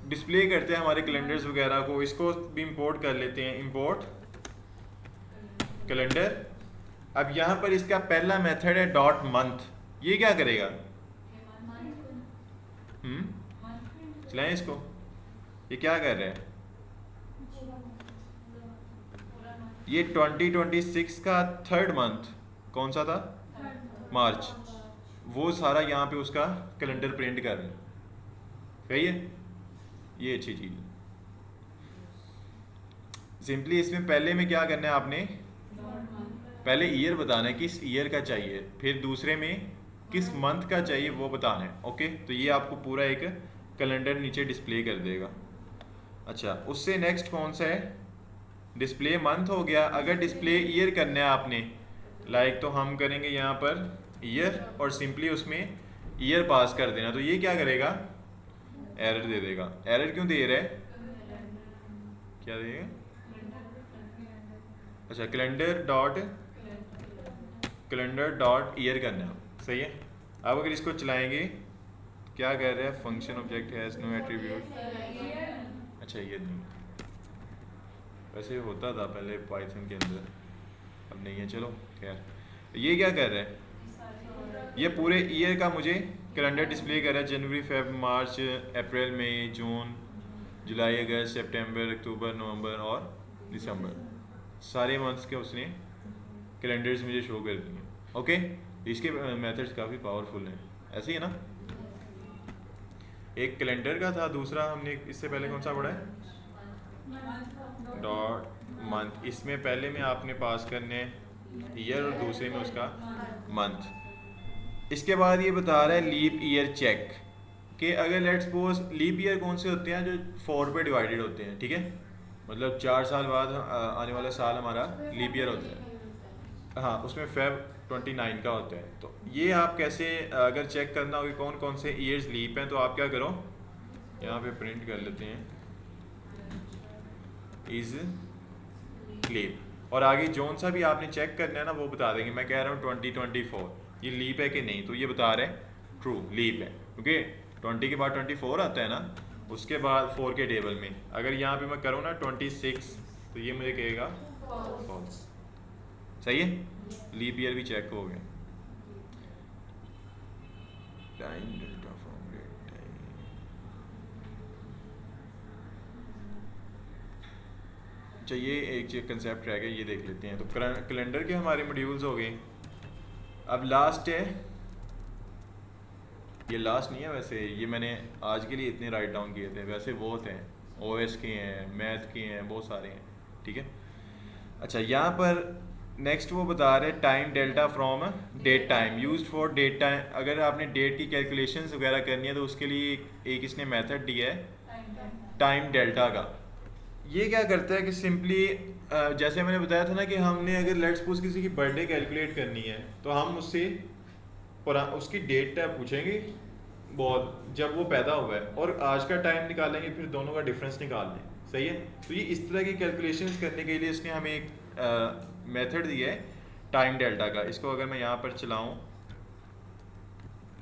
डिस्प्ले करते हैं हमारे कैलेंडर्स वगैरह को, इसको भी इंपोर्ट कर लेते हैं, इंपोर्ट कैलेंडर। अब यहाँ पर इसका पहला मेथड है डॉट मंथ, ये क्या करेगा, चलाएं इसको, ये क्या कर रहा है, ये 2026 का 3rd मंथ कौन सा था, मार्च, वो सारा यहाँ पे उसका कैलेंडर प्रिंट कर रहे हैं, सही है। ये अच्छी चीज़ है। सिंपली इसमें पहले में क्या करना है आपने, पहले ईयर बताना है किस ईयर का चाहिए, फिर दूसरे में किस मंथ का चाहिए वो बताना है, ओके। तो ये आपको पूरा एक कैलेंडर नीचे डिस्प्ले कर देगा। अच्छा, उससे नेक्स्ट कौन सा है, डिस्प्ले मंथ हो गया। अगर डिस्प्ले ईयर करना है आपने लाइक तो हम करेंगे यहाँ पर ईयर और सिंपली उसमें ईयर पास कर देना, तो ये क्या करेगा, एरर दे देगा। एरर क्यों दे रहा है, क्या देगा, अच्छा कैलेंडर डॉट ईयर करना, सही है। अब अगर इसको चलाएंगे क्या कह रहे हैं, function object has no attribute, अच्छा ये नहीं, वैसे होता था पहले पाइथन के अंदर, अब नहीं है, चलो खैर। ये क्या कर रहा है, ये पूरे ईयर का मुझे कैलेंडर डिस्प्ले कर रहा है, जनवरी फेब मार्च अप्रैल मई जून जुलाई अगस्त सितंबर अक्टूबर नवंबर और दिसंबर, सारे मंथ्स के उसने कैलेंडर्स मुझे शो कर दिए। ओके, इसके मेथड्स काफ़ी पावरफुल हैं, ऐसे ही है ना। एक कैलेंडर का था, दूसरा हमने इससे पहले कौन सा पढ़ा है, डॉट मंथ। इसमें पहले में आपने पास करने ईयर और दूसरे में उसका मंथ। इसके बाद ये बता रहा है लीप ईयर चेक, कि अगर लेट्स सपोज लीप ईयर कौन से होते हैं, जो 4 पे डिवाइडेड होते हैं, ठीक है, मतलब 4 साल बाद आने वाला साल हमारा लीप ईयर होता है। हाँ, उसमें फेब 29 का होता है। तो ये आप कैसे अगर चेक करना हो कि कौन कौन से ईयर्स लीप हैं, तो आप क्या करो, यहाँ पे प्रिंट कर लेते हैं इज लीप, और आगे जौन सा भी आपने चेक करना है ना वो बता देंगे। मैं कह रहा हूँ 2024 ये लीप है कि नहीं, तो ये बता रहे हैं ट्रू लीप है, क्योंकि 20 के बाद 24 आता है ना, उसके बाद 4 के टेबल में। अगर यहाँ पे मैं करूँ ना 26, तो ये मुझे कहेगा फॉल्स, सही है, लीप ईयर भी चेक हो गया। Time delta from date time, अच्छा ये एक कंसेप्ट रह गया, ये देख लेते हैं। तो कैलेंडर के हमारे मॉड्यूल्स हो गए। अब लास्ट है, ये लास्ट नहीं है वैसे, ये मैंने आज के लिए इतने राइट डाउन किए थे, वैसे बहुत हैं, ओएस के हैं, मैथ के हैं, बहुत सारे हैं, ठीक है। अच्छा यहाँ पर नेक्स्ट वो बता रहे time delta from date time used for date time. अगर आपने डेट की कैलकुलेशंस वगैरह करनी है तो उसके लिए एक इसने मेथड दिया है टाइम डेल्टा का। ये क्या करता है कि सिंपली जैसे मैंने बताया था ना कि हमने अगर लेट्स सपोज किसी की बर्थडे कैलकुलेट करनी है, तो हम उससे उसकी डेट पूछेंगे बहुत, जब वो पैदा हुआ है, और आज का टाइम निकालेंगे, फिर दोनों का डिफरेंस निकाल लें, सही है। तो ये इस तरह की कैलकुलेशंस करने के लिए इसने हमें एक मेथड दिया है टाइम डेल्टा का। इसको अगर मैं यहाँ पर चलाऊँ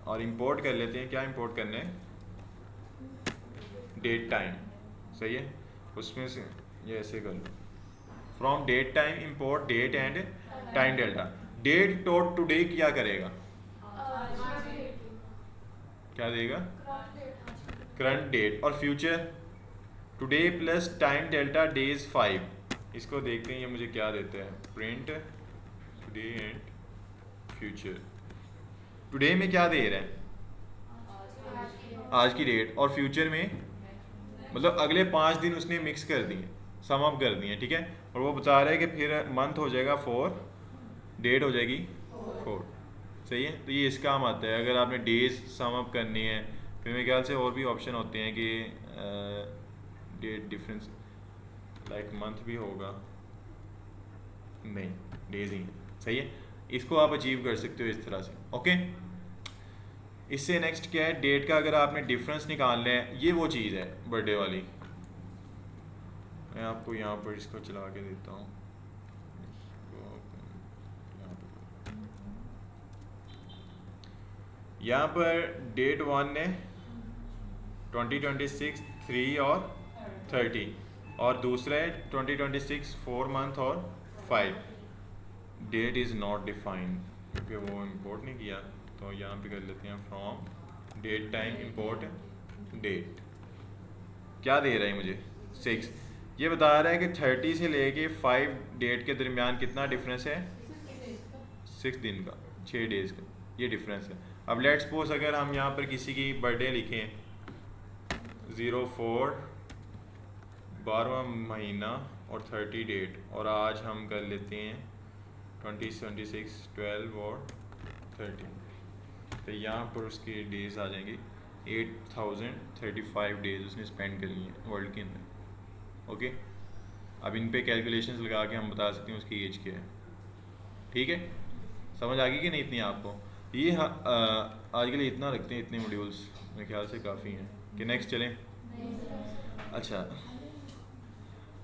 और इंपोर्ट कर लेते हैं, क्या इंपोर्ट करना है, डेट टाइम, सही है। उसमें से ये ऐसे कर लो, from date time import date and time delta. Date dot today क्या करेगा, क्या देगा, करंट डेट, और future today plus time delta days 5। इसको देखते हैं ये मुझे क्या देता है, print today and future. Today में क्या दे रहा है, आज की डेट, और फ्यूचर में मतलब अगले 5 दिन उसने मिक्स कर दिए, सम अप कर दिए, ठीक है। और वो बता रहा है कि फिर मंथ हो जाएगा 4, डेट हो जाएगी 4, सही है। तो ये इस काम आता है अगर आपने डेज सम अप करनी है। फिर मेरे ख्याल से और भी ऑप्शन होते हैं कि डेट डिफरेंस, लाइक मंथ भी होगा, नहीं डेज ही, सही है। इसको आप अचीव कर सकते हो इस तरह से, ओके। इससे नेक्स्ट क्या है, डेट का अगर आपने डिफरेंस निकालना है, ये वो चीज़ है बर्थडे वाली। मैं आपको यहाँ पर इसको चला के देता हूँ, यहाँ पर डेट 1 है 2026 3 और 30, और दूसरा है 2026 4 मंथ और 5। डेट इज़ नॉट डिफाइंड क्योंकि वो इंपोर्ट नहीं किया, तो यहाँ पे कर लेते हैं from date time import date. क्या दे रहा है मुझे 6, ये बता रहा है कि 30 से लेके 5 डेट के दरमियान कितना डिफरेंस है, 6 दिन का, 6 डेज़ का ये डिफरेंस है। अब लेट्स सपोज अगर हम यहाँ पर किसी की बर्थडे लिखें 04 12वां महीना और 30 डेट, और आज हम कर लेते हैं 2026 12 और 30, तो यहाँ पर उसकी डेज आ जाएंगी 8035 डेज उसने स्पेंड कर लिए हैं वर्ल्ड के अंदर, ओके। अब इन पे कैलकुलेशंस लगा के हम बता सकते हैं उसकी एज क्या है, ठीक है। समझ आ गई कि नहीं इतनी आपको? ये आज के लिए इतना रखते हैं, इतने मॉड्यूल्स मेरे ख्याल से काफ़ी हैं कि नेक्स्ट चलें। अच्छा,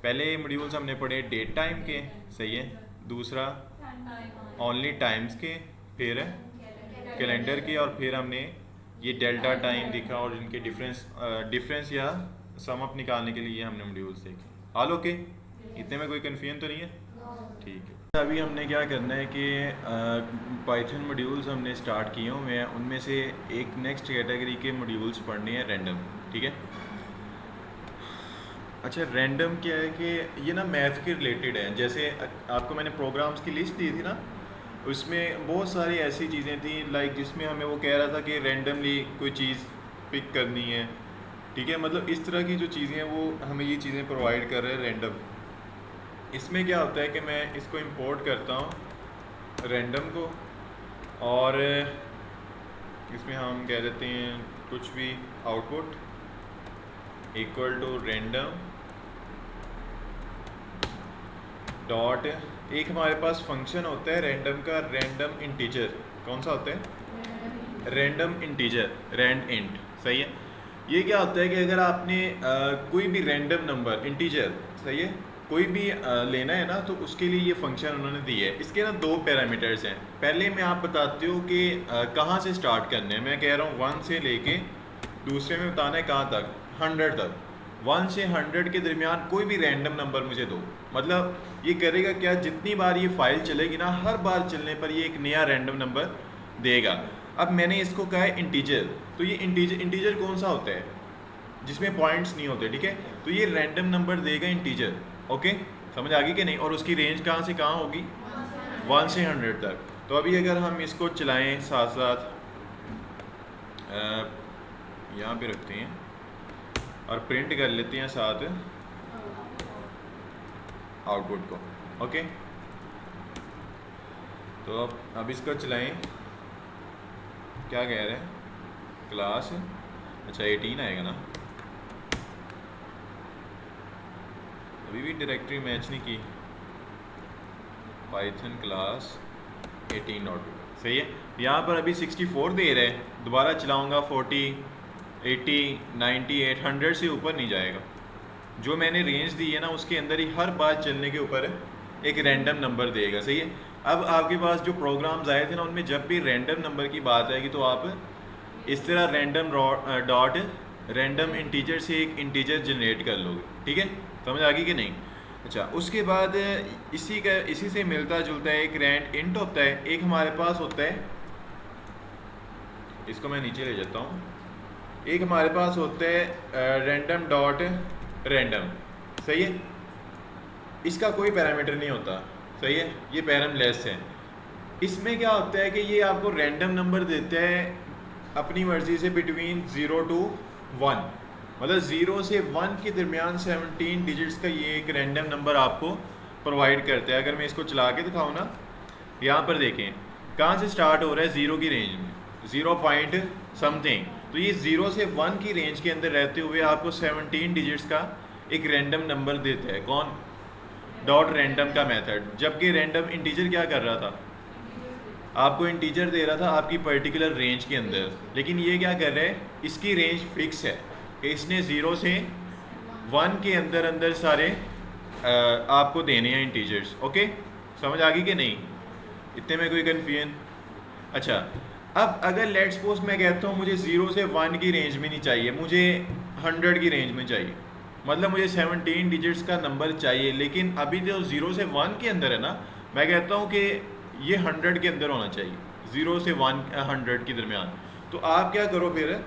पहले मॉड्यूल्स हमने पढ़े डेट टाइम के, सही है, दूसरा ओनली टाइम्स के, फिर कैलेंडर के, और फिर हमने ये डेल्टा टाइम दिखा और इनके डिफरेंस या सम अप निकालने के लिए हमने मॉड्यूल्स देखे। All okay? इतने में कोई कन्फ्यूजन तो नहीं है? ठीक है। अभी हमने क्या करना है कि पाइथन मॉड्यूल्स हमने स्टार्ट किए हुए हैं, उनमें से एक नेक्स्ट कैटेगरी के मॉड्यूल्स पढ़ने हैं रैंडम, ठीक है। अच्छा, रैंडम क्या है कि ये ना मैथ के रिलेटेड है। जैसे आपको मैंने प्रोग्राम्स की लिस्ट दी थी ना, उसमें बहुत सारी ऐसी चीज़ें थी लाइक जिसमें हमें वो कह रहा था कि रैंडमली कोई चीज़ पिक करनी है, ठीक है। मतलब इस तरह की जो चीज़ें हैं वो हमें ये चीज़ें प्रोवाइड कर रहे हैं रैंडम। इसमें क्या होता है कि मैं इसको इंपोर्ट करता हूँ रैंडम को, और इसमें हम कह देते हैं कुछ भी output equal to random dot, एक हमारे पास फंक्शन होता है रैंडम का, रैंडम इंटीजर। कौन सा होता है? रैंडम इंटीजर, रैंड इंट, सही है। ये क्या होता है कि अगर आपने कोई भी रैंडम नंबर इंटीजर, सही है, कोई भी लेना है ना, तो उसके लिए ये फंक्शन उन्होंने दी है। इसके ना दो पैरामीटर्स हैं। पहले मैं आप बताते हो कि कहाँ से स्टार्ट करने हैं। मैं कह रहा हूँ 1 से लेके, दूसरे में बताना है कहाँ तक, 100 तक। 1 से 100 के दरमियान कोई भी रैंडम नंबर मुझे दो। मतलब ये करेगा क्या, जितनी बार ये फाइल चलेगी ना, हर बार चलने पर ये एक नया रैंडम नंबर देगा। अब मैंने इसको कहा है इंटीजर, तो ये इंटीजर कौन सा होता है? जिसमें पॉइंट्स नहीं होते, ठीक है। तो ये रैंडम नंबर देगा इंटीजर, ओके, समझ आ गई कि नहीं? और उसकी रेंज कहाँ से कहाँ होगी? 1 से 100 तक। तो अभी अगर हम इसको चलाएं साथ साथ, यहाँ पे रखते हैं और प्रिंट कर लेते हैं साथ आउटपुट को, ओके। तो अब इसको चलाएं, क्या कह रहे हैं? क्लास, अच्छा 18 आएगा ना, अभी भी डायरेक्टरी मैच नहीं की, पाइथन क्लास 18.2, सही है। यहाँ पर अभी 64 दे रहे हैं, दोबारा चलाऊँगा 40, 80, 98, 100 से ऊपर नहीं जाएगा। जो मैंने रेंज दी है ना, उसके अंदर ही हर बार चलने के ऊपर एक रैंडम नंबर देगा, सही है। अब आपके पास जो प्रोग्राम्स आए थे ना, उनमें जब भी रैंडम नंबर की बात आएगी तो आप इस तरह रैंडम डॉट रैंडम इंटीजर से एक इंटीजर जनरेट कर लोगे, ठीक है। समझ आ गई कि नहीं? अच्छा, उसके बाद इसी से मिलता जुलता है एक रैंड इंट होता है, एक हमारे पास होता है, इसको मैं नीचे ले जाता हूँ, एक हमारे पास होता है रैंडम डॉट रैंडम, सही है। इसका कोई पैरामीटर नहीं होता, सही है, ये पैरामलेस है। इसमें क्या होता है कि ये आपको रैंडम नंबर देता है अपनी मर्ज़ी से बिटवीन 0 to 1, मतलब 0 से 1 के दरमियान 17 डिजिट्स का ये एक रैंडम नंबर आपको प्रोवाइड करता है। अगर मैं इसको चला के दिखाऊँ ना, यहाँ पर देखें कहाँ से स्टार्ट हो रहा है, 0 की रेंज में, 0 पॉइंट समथिंग। तो ये 0 से 1 की रेंज के अंदर रहते हुए आपको 17 डिजिट्स का एक रैंडम नंबर देता है। कौन? डॉट रैंडम का मेथड। जबकि रैंडम इंटीजर क्या कर रहा था? आपको इंटीजर दे रहा था आपकी पर्टिकुलर रेंज के अंदर, लेकिन ये क्या कर रहा है, इसकी रेंज फिक्स है कि इसने 0 से 1 के अंदर अंदर सारे आपको देने हैं इंटीजर्स, ओके। समझ आ गई कि नहीं? इतने में कोई कन्फ्यूजन? अच्छा, अब अगर लेट्स सपोज मैं कहता हूँ मुझे 0 से 1 की रेंज में नहीं चाहिए, मुझे 100 की रेंज में चाहिए, मतलब मुझे 17 डिजिट्स का नंबर चाहिए, लेकिन अभी जो 0 से 1 के अंदर है ना, मैं कहता हूँ कि ये 100 के अंदर होना चाहिए, 0 से 100 के दरमियान। तो आप क्या करो, फिर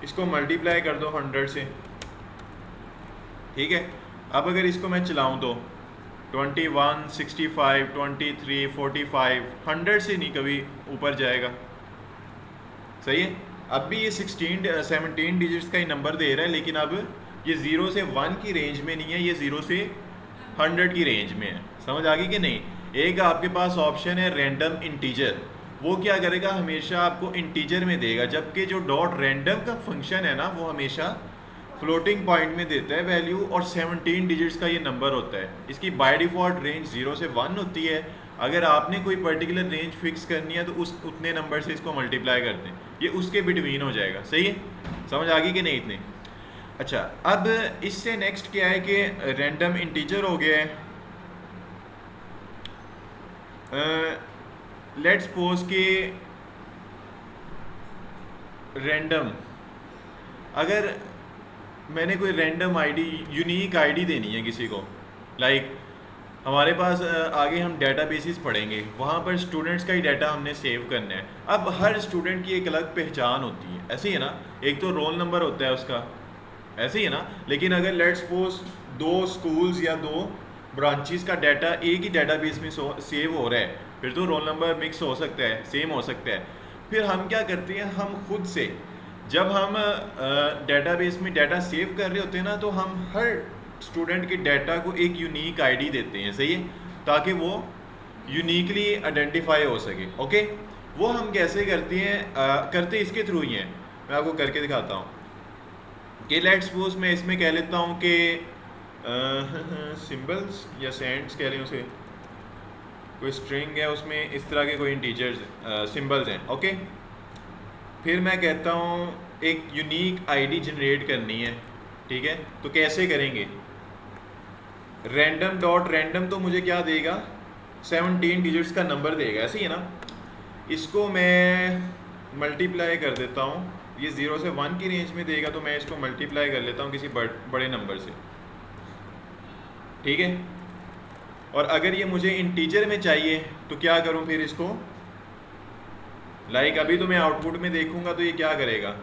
इसको मल्टीप्लाई कर दो 100 से, ठीक है। अब अगर इसको मैं चलाऊँ तो 21, 65, 23, 45, 100 से नहीं कभी ऊपर जाएगा, सही है। अब भी ये 17 डिजिट्स का ही नंबर दे रहा है, लेकिन अब ये 0 से 1 की रेंज में नहीं है, ये 0 से 100 की रेंज में है। समझ आ गई कि नहीं? एक आपके पास ऑप्शन है रैंडम इंटीजर, वो क्या करेगा, हमेशा आपको इंटीजर में देगा, जबकि जो डॉट रैंडम का फंक्शन है ना, वो हमेशा फ्लोटिंग पॉइंट में देता है वैल्यू, और 17 डिजिट्स का ये नंबर होता है। इसकी बाय डिफ़ॉल्ट रेंज 0 से 1 होती है, अगर आपने कोई पर्टिकुलर रेंज फिक्स करनी है तो उस उतने नंबर से इसको मल्टीप्लाई करते हैं, ये उसके बिटवीन हो जाएगा। सही है, समझ आ गई कि नहीं इतनी? अच्छा, अब इससे नेक्स्ट क्या है कि रैंडम इंटीजर हो गया है। लेट्स सपोज कि रैंडम, अगर मैंने कोई रैंडम आईडी, यूनिक आईडी देनी है किसी को, लाइक हमारे पास आगे हम डेटाबेसेस पढ़ेंगे, वहाँ पर स्टूडेंट्स का ही डाटा हमने सेव करना है। अब हर स्टूडेंट की एक अलग पहचान होती है, ऐसे ही है ना, एक तो रोल नंबर होता है उसका, ऐसे ही है ना। लेकिन अगर लेट्स सपोज 2 स्कूल्स या 2 ब्रांचेस का डाटा एक ही डेटाबेस में सेव हो रहा है, फिर तो रोल नंबर मिक्स हो सकता है, सेम हो सकता है। फिर हम क्या करते हैं, हम खुद से जब हम डेटाबेस में डाटा सेव कर रहे होते हैं ना, तो हम हर स्टूडेंट के डाटा को एक यूनिक आईडी देते हैं, सही है, ताकि वो यूनिकली आइडेंटिफाई हो सके। ओके, वो हम कैसे करते हैं, करते इसके थ्रू ही हैं। मैं आपको करके दिखाता हूँ कि लेट्स सपोज मैं इसमें कह लेता हूँ कि सिंबल्स या सेंड्स कह लें उसे, कोई स्ट्रिंग है उसमें इस तरह के कोई इंटीजर्स सिंबल्स हैं। ओके, फिर मैं कहता हूँ एक यूनिक आईडी जनरेट करनी है, ठीक है, तो कैसे करेंगे? रैंडम डॉट रैंडम तो मुझे क्या देगा, 17 डिजिट्स का नंबर देगा, ऐसे ही है ना। इसको मैं मल्टीप्लाई कर देता हूँ, ये 0 से 1 की रेंज में देगा, तो मैं इसको मल्टीप्लाई कर लेता हूँ किसी बड़े नंबर से, ठीक है। और अगर ये मुझे इंटीजर में चाहिए तो क्या करूँ फिर इसको, लाइक अभी तो मैं आउटपुट में देखूंगा तो ये क्या करेगा,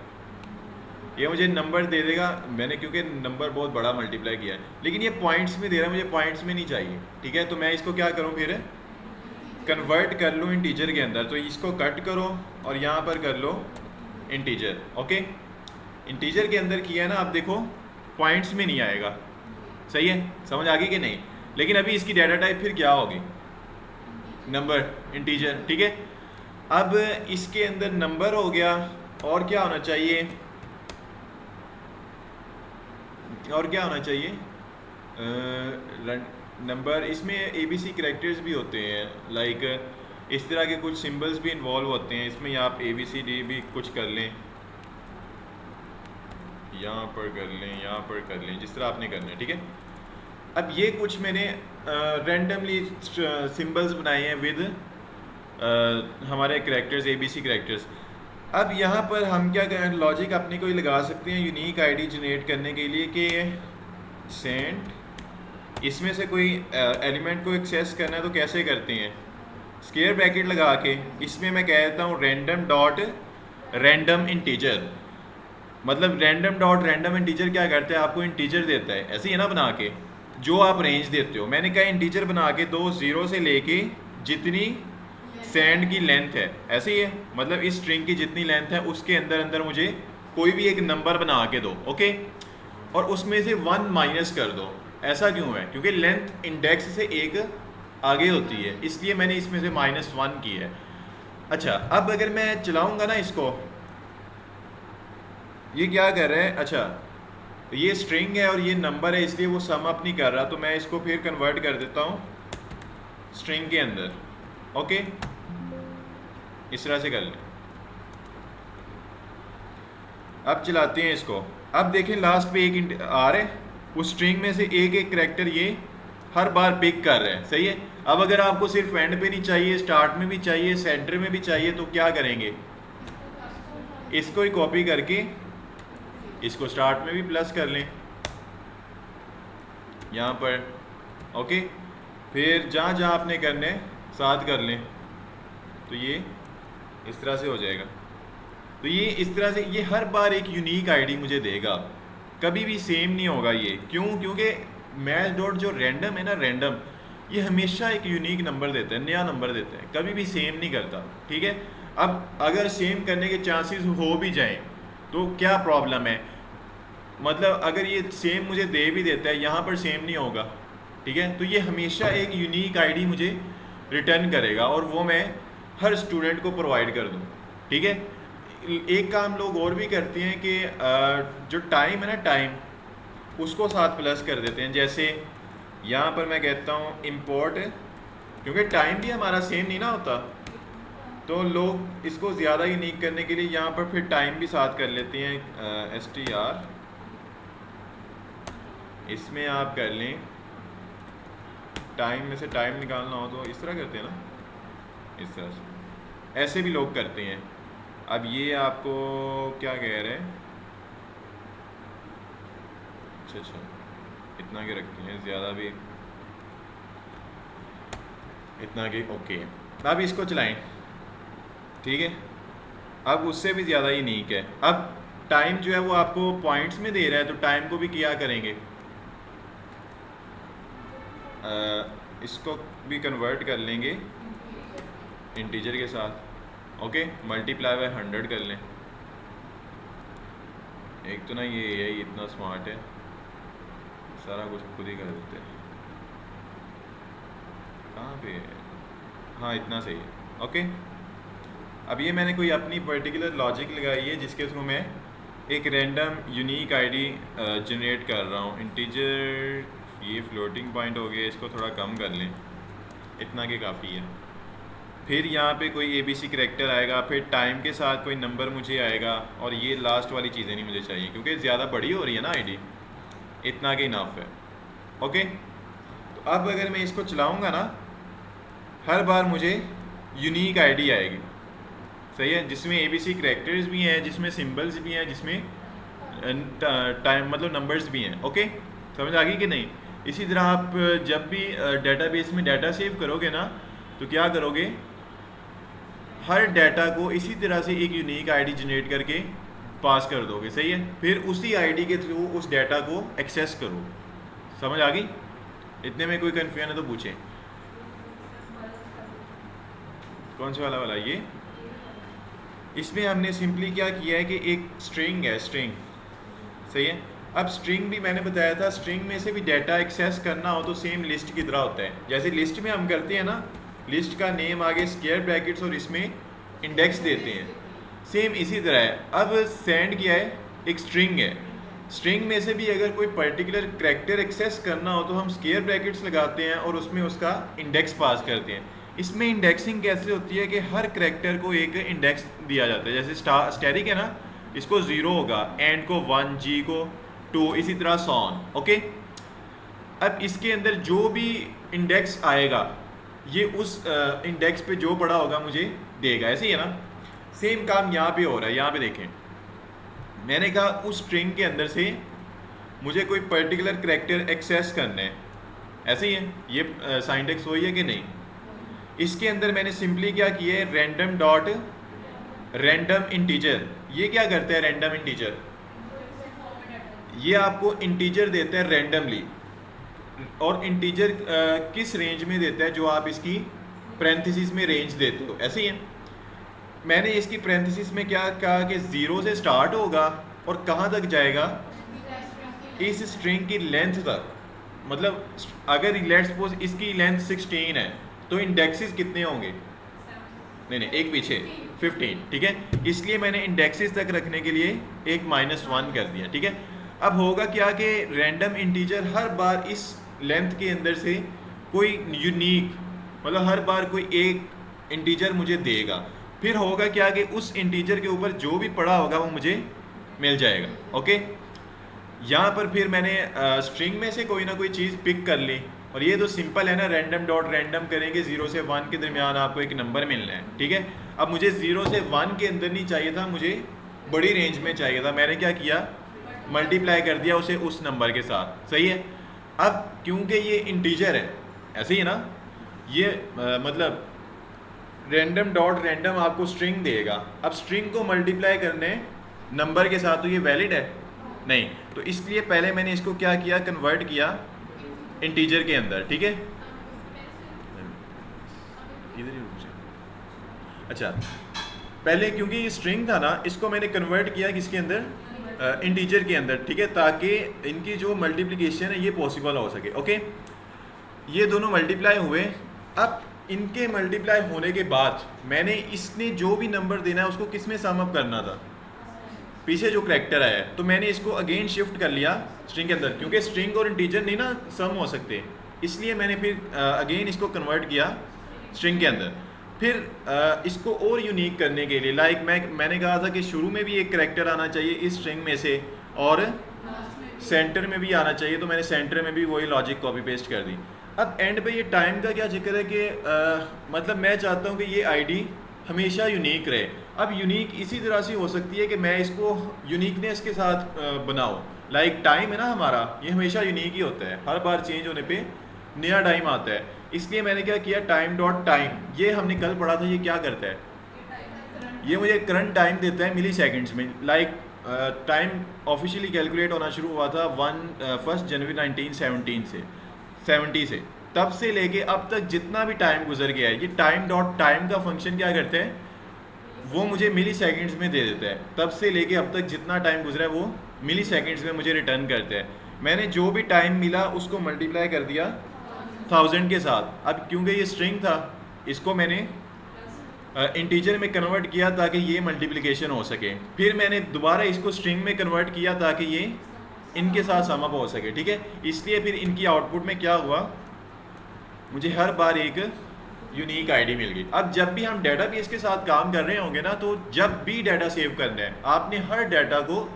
ये मुझे नंबर दे देगा। मैंने क्योंकि नंबर बहुत बड़ा मल्टीप्लाई किया है, लेकिन ये पॉइंट्स में दे रहा है, मुझे पॉइंट्स में नहीं चाहिए, ठीक है। तो मैं इसको क्या करूँ फिर, कन्वर्ट कर लूँ इंटीजर के अंदर। तो इसको कट करो और यहाँ पर कर लो इंटीजर। ओके, इंटीजर के अंदर किया है ना, आप देखो पॉइंट्स में नहीं आएगा, सही है, समझ आ गई कि नहीं? लेकिन अभी इसकी डाटा टाइप फिर क्या होगी, नंबर, इंटीजर, ठीक है। अब इसके अंदर नंबर हो गया, और क्या होना चाहिए, और क्या होना चाहिए, नंबर, इसमें ABC कैरेक्टर्स भी होते हैं, लाइक इस तरह के कुछ सिंबल्स भी इन्वॉल्व होते हैं इसमें, या आप ABCD भी कुछ कर लें, यहाँ पर कर लें, यहाँ पर कर लें, जिस तरह आपने करना है, ठीक है। अब ये कुछ मैंने रैंडमली सिंबल्स बनाए हैं विद हमारे कैरेक्टर्स, ABC कैरेक्टर्स। अब यहाँ पर हम क्या करें, लॉजिक अपनी कोई लगा सकते हैं यूनिक आईडी जनरेट करने के लिए कि सेंड, इसमें से कोई एलिमेंट को एक्सेस करना है तो कैसे करते हैं, स्क्वायर ब्रैकेट लगा के इसमें मैं कहता हूँ रैंडम डॉट रैंडम इंटीजर। मतलब रैंडम डॉट रैंडम इंटीजर क्या करता है, आपको इंटीजर देता है, ऐसे ही है ना, बना के जो आप रेंज देते हो। मैंने कहा इंटीजर बना के दो, 0 से लेके जितनी सेंड की लेंथ है, ऐसे ही है, मतलब इस स्ट्रिंग की जितनी लेंथ है उसके अंदर अंदर मुझे कोई भी एक नंबर बना के दो। ओके, और उसमें से 1 माइनस कर दो। ऐसा क्यों है, क्योंकि लेंथ इंडेक्स से एक आगे होती है, इसलिए मैंने इसमें से -1 की है। अच्छा, अब अगर मैं चलाऊंगा ना इसको, ये क्या कर रहा है, अच्छा ये स्ट्रिंग है और ये नंबर है, इसलिए वो सम अप नहीं कर रहा, तो मैं इसको फिर कन्वर्ट कर देता हूँ स्ट्रिंग के अंदर। ओके, इस तरह से कर लें। अब चलाते हैं इसको, अब देखें लास्ट पे एक आ रहा है, उस स्ट्रिंग में से एक एक करैक्टर ये हर बार पिक कर रहे हैं, सही है। अब अगर आपको सिर्फ एंड पे नहीं चाहिए, स्टार्ट में भी चाहिए, सेंटर में भी चाहिए, तो क्या करेंगे, इसको ही कॉपी करके इसको स्टार्ट में भी प्लस कर लें यहाँ पर। ओके, फिर जहाँ जहाँ आपने करने साथ कर लें, तो ये इस तरह से हो जाएगा। तो ये इस तरह से ये हर बार एक यूनिक आईडी मुझे देगा, कभी भी सेम नहीं होगा ये। क्यों, क्योंकि मैच डॉट जो रैंडम है ना, रैंडम ये हमेशा एक यूनिक नंबर देता है, नया नंबर देता है, कभी भी सेम नहीं करता, ठीक है। अब अगर सेम करने के चांसेस हो भी जाएं तो क्या प्रॉब्लम है, मतलब अगर ये सेम मुझे दे भी देता है, यहाँ पर सेम नहीं होगा, ठीक है। तो ये हमेशा एक यूनिक आईडी मुझे रिटर्न करेगा और वो मैं हर स्टूडेंट को प्रोवाइड कर दूँ, ठीक है। एक काम लोग और भी करते हैं कि जो टाइम है ना, टाइम उसको साथ प्लस कर देते हैं। जैसे यहाँ पर मैं कहता हूँ इंपोर्ट क्योंकि टाइम भी हमारा सेम नहीं ना होता, तो लोग इसको ज़्यादा यूनिक करने के लिए यहाँ पर फिर टाइम भी साथ कर लेते हैं। str इसमें आप कर लें, टाइम में से टाइम निकालना हो तो इस तरह करते हैं ना, इस तरह से, ऐसे भी लोग करते हैं। अब ये आपको क्या कह रहे हैं, अच्छा इतना के रखते हैं, ज़्यादा भी इतना के, ओके। अब इसको चलाएं, ठीक है। अब उससे भी ज़्यादा यूनिक है। अब टाइम जो है वो आपको पॉइंट्स में दे रहा है, तो टाइम को भी क्या करेंगे, इसको भी कन्वर्ट कर लेंगे इंटीजर के साथ, ओके। मल्टीप्लाई बाय 100 कर लें। एक तो ना ये इतना स्मार्ट है, सारा कुछ खुद ही कर देते हैं। कहाँ पे है, हाँ इतना सही है, ओके। अब ये मैंने कोई अपनी पर्टिकुलर लॉजिक लगाई है जिसके थ्रू मैं एक रैंडम यूनिक आईडी जनरेट कर रहा हूँ। इंटीजर, ये फ्लोटिंग पॉइंट हो गया, इसको थोड़ा कम कर लें, इतना के काफ़ी है। फिर यहाँ पे कोई ABC करैक्टर आएगा, फिर टाइम के साथ कोई नंबर मुझे आएगा, और ये लास्ट वाली चीज़ें नहीं मुझे चाहिए क्योंकि ज़्यादा बड़ी हो रही है ना आईडी, इतना के इनफ है, ओके। तो अब अगर मैं इसको चलाऊँगा ना, हर बार मुझे यूनिक आईडी आएगी, सही है, जिसमें ABC करैक्टर्स भी हैं, जिसमें सिंबल्स भी हैं, जिसमें टाइम मतलब नंबर्स भी हैं, ओके। समझ आ गई कि नहीं। इसी तरह आप जब भी डेटाबेस में डाटा सेव करोगे ना, तो क्या करोगे, हर डाटा को इसी तरह से एक यूनिक आईडी जनरेट करके पास कर दोगे, सही है। फिर उसी आईडी के थ्रू उस डाटा को एक्सेस करो। समझ आ गई। इतने में कोई कन्फ्यूजन है तो पूछें। कौन सा वाला ये, इसमें हमने सिंपली क्या किया है कि एक स्ट्रिंग है, स्ट्रिंग, सही है। अब स्ट्रिंग भी मैंने बताया था, स्ट्रिंग में से भी डाटा एक्सेस करना हो तो सेम लिस्ट की तरह होता है। जैसे लिस्ट में हम करते हैं ना, लिस्ट का नेम आगे स्क्वायर ब्रैकेट्स और इसमें इंडेक्स देते हैं, सेम इसी तरह है। अब सेंड किया है, एक स्ट्रिंग है, स्ट्रिंग में से भी अगर कोई पर्टिकुलर करैक्टर एक्सेस करना हो तो हम स्क्वायर ब्रैकेट्स लगाते हैं और उसमें उसका इंडेक्स पास करते हैं। इसमें इंडेक्सिंग कैसे होती है कि हर करैक्टर को एक इंडेक्स दिया जाता है। जैसे स्टैटिक है ना, इसको 0 होगा, एंड को 1, जी को 2, इसी तरह सॉन, ओके। अब इसके अंदर जो भी इंडेक्स आएगा ये उस इंडेक्स पे जो पड़ा होगा मुझे देगा, ऐसे ही है ना। सेम काम यहाँ पे हो रहा है। यहाँ पे देखें, मैंने कहा उस स्ट्रिंग के अंदर से मुझे कोई पर्टिकुलर करैक्टर एक्सेस करना है, ऐसे ही है। ये सिंटैक्स वही है कि नहीं। इसके अंदर मैंने सिंपली क्या किया है, रैंडम डॉट रैंडम इंटीजर। ये क्या करता है रैंडम इंटीजर, ये आपको इंटीजर देता है रैंडमली, और इंटीजर किस रेंज में देता है, जो आप इसकी पैरेंथेसिस में रेंज देते हो, ऐसे ही है। मैंने इसकी पैरेंथेसिस में क्या कहा कि 0 से स्टार्ट होगा और कहाँ तक जाएगा, इस स्ट्रिंग की लेंथ तक। मतलब अगर लेट्स सपोज इसकी लेंथ 16 है तो इंडेक्सेस कितने होंगे, नहीं एक पीछे 15, ठीक है। इसलिए मैंने इंडेक्सेस तक रखने के लिए एक -1 कर दिया, ठीक है। अब होगा क्या कि रैंडम इंटीजर हर बार इस लेंथ के अंदर से कोई यूनिक, मतलब हर बार कोई एक इंटीजर मुझे देगा। फिर होगा क्या कि उस इंटीजर के ऊपर जो भी पड़ा होगा वो मुझे मिल जाएगा, ओके। यहाँ पर फिर मैंने स्ट्रिंग में से कोई ना कोई चीज़ पिक कर ली, और ये तो सिंपल है ना, रैंडम डॉट रैंडम करेंगे, 0 से 1 के दरमियान आपको एक नंबर मिलना है, ठीक है। अब मुझे 0 से 1 के अंदर नहीं चाहिए था, मुझे बड़ी रेंज में चाहिए था। मैंने क्या किया, मल्टीप्लाई कर दिया उसे उस नंबर के साथ, सही है। अब क्योंकि ये इंटीजर है, ऐसे ही ना, ये मतलब रैंडम डॉट रैंडम आपको स्ट्रिंग देगा। अब स्ट्रिंग को मल्टीप्लाई करने नंबर के साथ, तो ये वैलिड है नहीं, तो इसलिए पहले मैंने इसको क्या किया, कन्वर्ट किया इंटीजर के अंदर, ठीक है। इधर ही रुक जाए। अच्छा, पहले क्योंकि ये स्ट्रिंग था ना, इसको मैंने कन्वर्ट किया किसके अंदर, इंटीजर के अंदर, ठीक है, ताकि इनकी जो मल्टीप्लिकेशन है ये पॉसिबल हो सके, ओके। ये दोनों मल्टीप्लाई हुए। अब इनके मल्टीप्लाई होने के बाद मैंने इसने जो भी नंबर देना है उसको किस में सम अप करना था, पीछे जो करैक्टर आया है, तो मैंने इसको अगेन शिफ्ट कर लिया स्ट्रिंग के अंदर, क्योंकि स्ट्रिंग और इंटीजर नहीं ना सम हो सकते, इसलिए मैंने फिर अगेन इसको कन्वर्ट किया स्ट्रिंग के अंदर। फिर इसको और यूनिक करने के लिए लाइक मैंने कहा था कि शुरू में भी एक करैक्टर आना चाहिए इस स्ट्रिंग में से और सेंटर में भी आना चाहिए, तो मैंने सेंटर में भी वही लॉजिक कॉपी पेस्ट कर दी। अब एंड पे ये टाइम का क्या जिक्र है कि मतलब मैं चाहता हूँ कि ये आईडी हमेशा यूनिक रहे। अब यूनिक इसी तरह से हो सकती है कि मैं इसको यूनिकनेस के साथ बनाऊँ। लाइक टाइम है ना हमारा, ये हमेशा यूनिक ही होता है, हर बार चेंज होने पे नया टाइम आता है। इसलिए मैंने क्या किया, टाइम डॉट टाइम, ये हमने कल पढ़ा था, ये क्या करता है, ये मुझे करंट टाइम देता है मिली सेकेंड्स में। लाइक टाइम ऑफिशियली कैलकुलेट होना शुरू हुआ था 1 जनवरी 1970 से, तब से लेके अब तक जितना भी टाइम गुजर गया है, ये टाइम डॉट टाइम का फंक्शन क्या करते हैं, वो मुझे मिली सेकेंड्स में दे देता है। तब से लेके अब तक जितना टाइम गुजरा है वो मिली सेकेंड्स में मुझे रिटर्न करते हैं। मैंने जो भी टाइम मिला उसको मल्टीप्लाई कर दिया 1000 के साथ। अब क्योंकि ये स्ट्रिंग था, इसको मैंने इंटीजर में कन्वर्ट किया ताकि ये मल्टीप्लिकेशन हो सके। फिर मैंने दोबारा इसको स्ट्रिंग में कन्वर्ट किया ताकि ये इनके साथ सम अप हो सके, ठीक है। इसलिए फिर इनकी आउटपुट में क्या हुआ, मुझे हर बार एक यूनिक आईडी मिल गई। अब जब भी हम डेटाबेस के साथ काम कर रहे होंगे ना, तो जब भी डाटा सेव करना है आपने हर डाटा को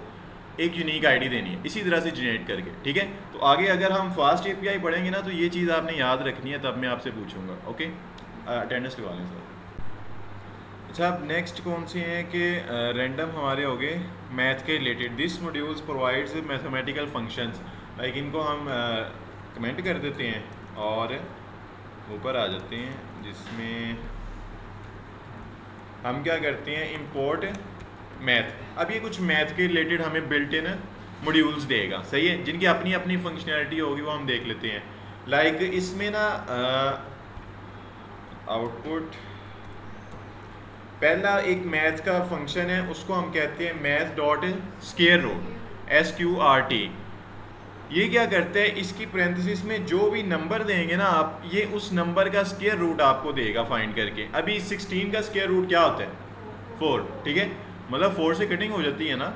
एक यूनिक आईडी देनी है, इसी तरह से जनरेट करके, ठीक है। तो आगे अगर हम फास्ट एपीआई पढ़ेंगे ना, तो ये चीज़ आपने याद रखनी है, तब मैं आपसे पूछूंगा। ओके, अटेंडेंस लगा लें सर। अच्छा, अब नेक्स्ट कौन सी हैं कि रैंडम हमारे हो गए मैथ के related. This modules provides mathematical functions, like इनको हम कमेंट कर देते हैं और ऊपर आ जाते हैं, जिसमें हम क्या करते हैं, इंपोर्ट मैथ। अब ये कुछ मैथ के रिलेटेड हमें बिल्ट इन मॉड्यूल्स देगा, सही है, जिनकी अपनी अपनी फंक्शनैलिटी होगी, वो हम देख लेते हैं। लाइक इसमें ना आउटपुट पहला एक मैथ का फंक्शन है, उसको हम कहते हैं math dot square root, SQRT। ये क्या करता है, इसकी पैरेंथेसिस में जो भी नंबर देंगे ना आप, ये उस नंबर का स्क्वायर रूट आपको देगा फाइंड करके। अभी 16 का स्क्वायर रूट क्या होता है, 4, ठीक है, मतलब 4 से कटिंग हो जाती है ना।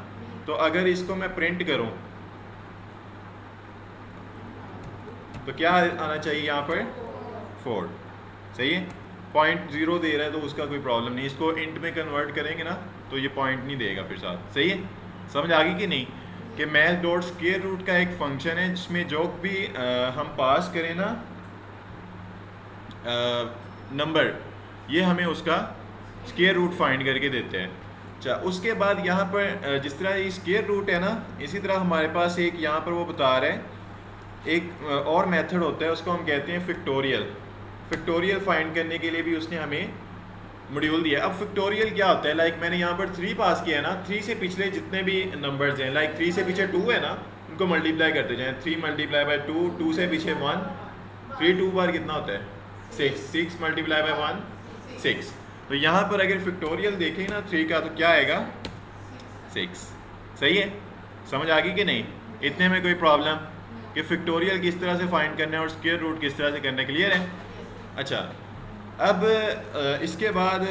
तो अगर इसको मैं प्रिंट करूं तो क्या आना चाहिए यहाँ पर, 4, सही है। 0.0 दे रहा है तो उसका कोई प्रॉब्लम नहीं, इसको इंट में कन्वर्ट करेंगे ना तो ये पॉइंट नहीं देगा फिर साथ, सही है। समझ आ गई कि नहीं, कि मैथ डॉट स्क्वायर रूट का एक फंक्शन है जिसमें जो भी हम पास करें ना नंबर, ये हमें उसका स्क्वायर रूट फाइंड करके देते हैं। अच्छा, उसके बाद यहाँ पर जिस तरह ये स्क्वायर रूट है ना, इसी तरह हमारे पास एक यहाँ पर वो बता रहे हैं एक और मेथड होता है, उसको हम कहते हैं फैक्टोरियल। फैक्टोरियल फाइंड करने के लिए भी उसने हमें मॉड्यूल दिया। अब फैक्टोरियल क्या होता है, लाइक मैंने यहाँ पर 3 पास किया है ना, 3 से पिछले जितने भी नंबर्स हैं, लाइक 3 से पीछे 2 है ना, उनको मल्टीप्लाई करते जाएं। 3 मल्टीप्लाई बाय 2, 2 से पीछे 1, 3 2 बार कितना होता है, 6, 6 मल्टीप्लाई बाय 1, 6। तो यहाँ पर अगर फैक्टोरियल देखें ना 3 का, तो क्या आएगा, 6, सही है। समझ आ गई कि नहीं, इतने में कोई प्रॉब्लम कि फैक्टोरियल किस तरह से फाइंड करना है और स्क्वायर रूट किस तरह से करना, क्लियर है। अच्छा, अब इसके बाद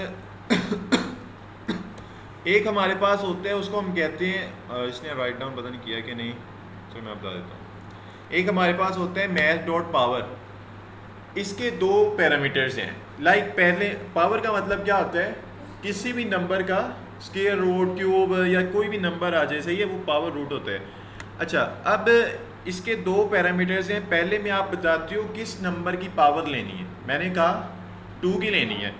एक हमारे पास होता है, उसको हम कहते हैं, इसने राइट डाउन पता नहीं किया कि नहीं, चलो मैं बता देता हूँ। एक हमारे पास होता है मैथ डॉट पावर। इसके 2 पैरामीटर्स हैं। लाइक पहले पावर का मतलब क्या होता है, किसी भी नंबर का स्क्वायर रूट, क्यूब या कोई भी नंबर आ जाए, सही है, वो पावर रूट होता है। अच्छा, अब इसके 2 पैरामीटर्स हैं। पहले मैं आप बताती हूँ किस नंबर की पावर लेनी है, मैंने कहा 2 की लेनी है।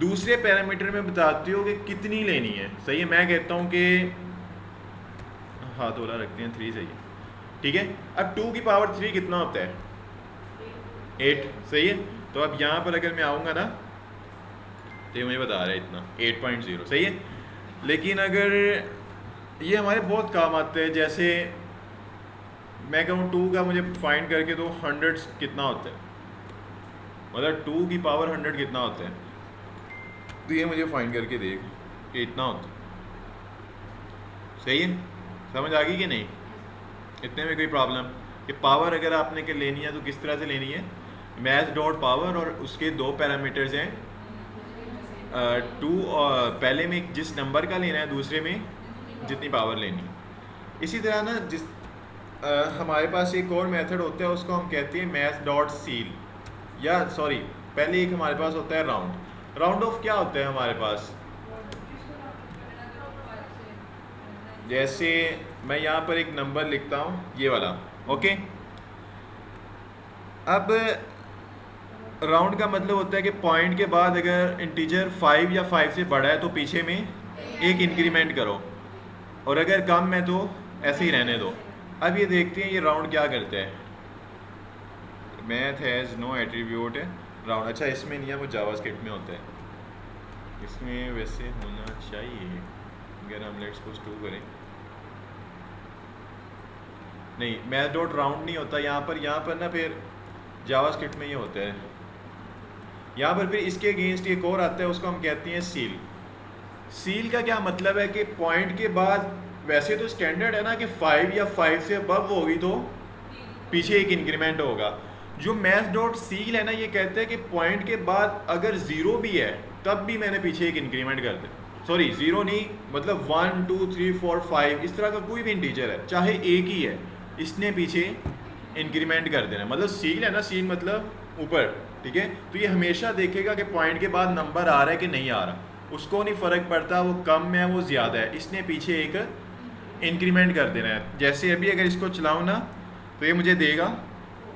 दूसरे पैरामीटर में बताती हूँ कि कितनी लेनी है, सही है। मैं कहता हूँ कि हाथ वाला रखते हैं 3, सही है, ठीक है। अब 2 की पावर 3 कितना होता है, 8, सही है। तो अब यहाँ पर अगर मैं आऊँगा ना, तो ये मुझे बता रहा है इतना 8.0, सही है। लेकिन अगर ये हमारे बहुत काम आते हैं, जैसे मैं कहूँ 2 का मुझे फाइंड करके दो 100 कितना होता है, मतलब 2 की पावर 100 कितना होता है, तो ये मुझे फाइंड करके देख कि इतना होता है, सही है। समझ आ गई कि नहीं, इतने में कोई प्रॉब्लम। कि पावर अगर आपने के लेनी है तो किस तरह से लेनी है, मैथ डॉट पावर, और उसके 2 पैरामीटर्स हैं, 2 और पहले में जिस नंबर का लेना है, दूसरे में जितनी पावर लेनी है। इसी तरह ना हमारे पास एक और मेथड होता है, उसको हम कहते हैं मैथ डॉट सील, या सॉरी पहले एक हमारे पास होता है राउंड। राउंड ऑफ क्या होता है हमारे पास, जैसे मैं यहाँ पर एक नंबर लिखता हूँ ये वाला, ओके। अब राउंड का मतलब होता है कि पॉइंट के बाद अगर इंटीजर 5 या 5 से बड़ा है तो पीछे में एक इंक्रीमेंट करो, और अगर कम है तो ऐसे ही रहने दो। अब ये देखते हैं ये राउंड क्या करता है। Math has no attribute round, अच्छा इसमें नहीं है, वो जावास्क्रिप्ट में होता है, इसमें वैसे होना चाहिए अगर हम लेट्स सपोज 2 करें। नहीं, मैथ डॉट राउंड नहीं होता यहाँ पर ना, फिर जावास्क्रिप्ट में ये होता है। यहाँ पर फिर इसके अगेंस्ट एक और आता है, उसको हम कहते हैं सील। सील का क्या मतलब है कि पॉइंट के बाद, वैसे तो स्टैंडर्ड है ना कि 5 या 5 से अबव होगी तो पीछे एक इंक्रीमेंट होगा। जो मैथ डॉट सील है ना, ये कहते हैं कि पॉइंट के बाद अगर 0 भी है तब भी मैंने पीछे एक इंक्रीमेंट कर दिया। सॉरी 0 नहीं, मतलब 1 2 3 4 5 इस तरह का कोई भी इंटीजर है, चाहे एक ही है, इसने पीछे इंक्रीमेंट कर देना। मतलब सील है ना, सील मतलब ऊपर, ठीक है। तो ये हमेशा देखेगा कि पॉइंट के बाद नंबर आ रहा है कि नहीं आ रहा, उसको नहीं फ़र्क पड़ता वो कम है वो ज़्यादा है, इसने पीछे एक इंक्रीमेंट कर देना है। जैसे अभी अगर इसको चलाऊँ ना तो ये मुझे देगा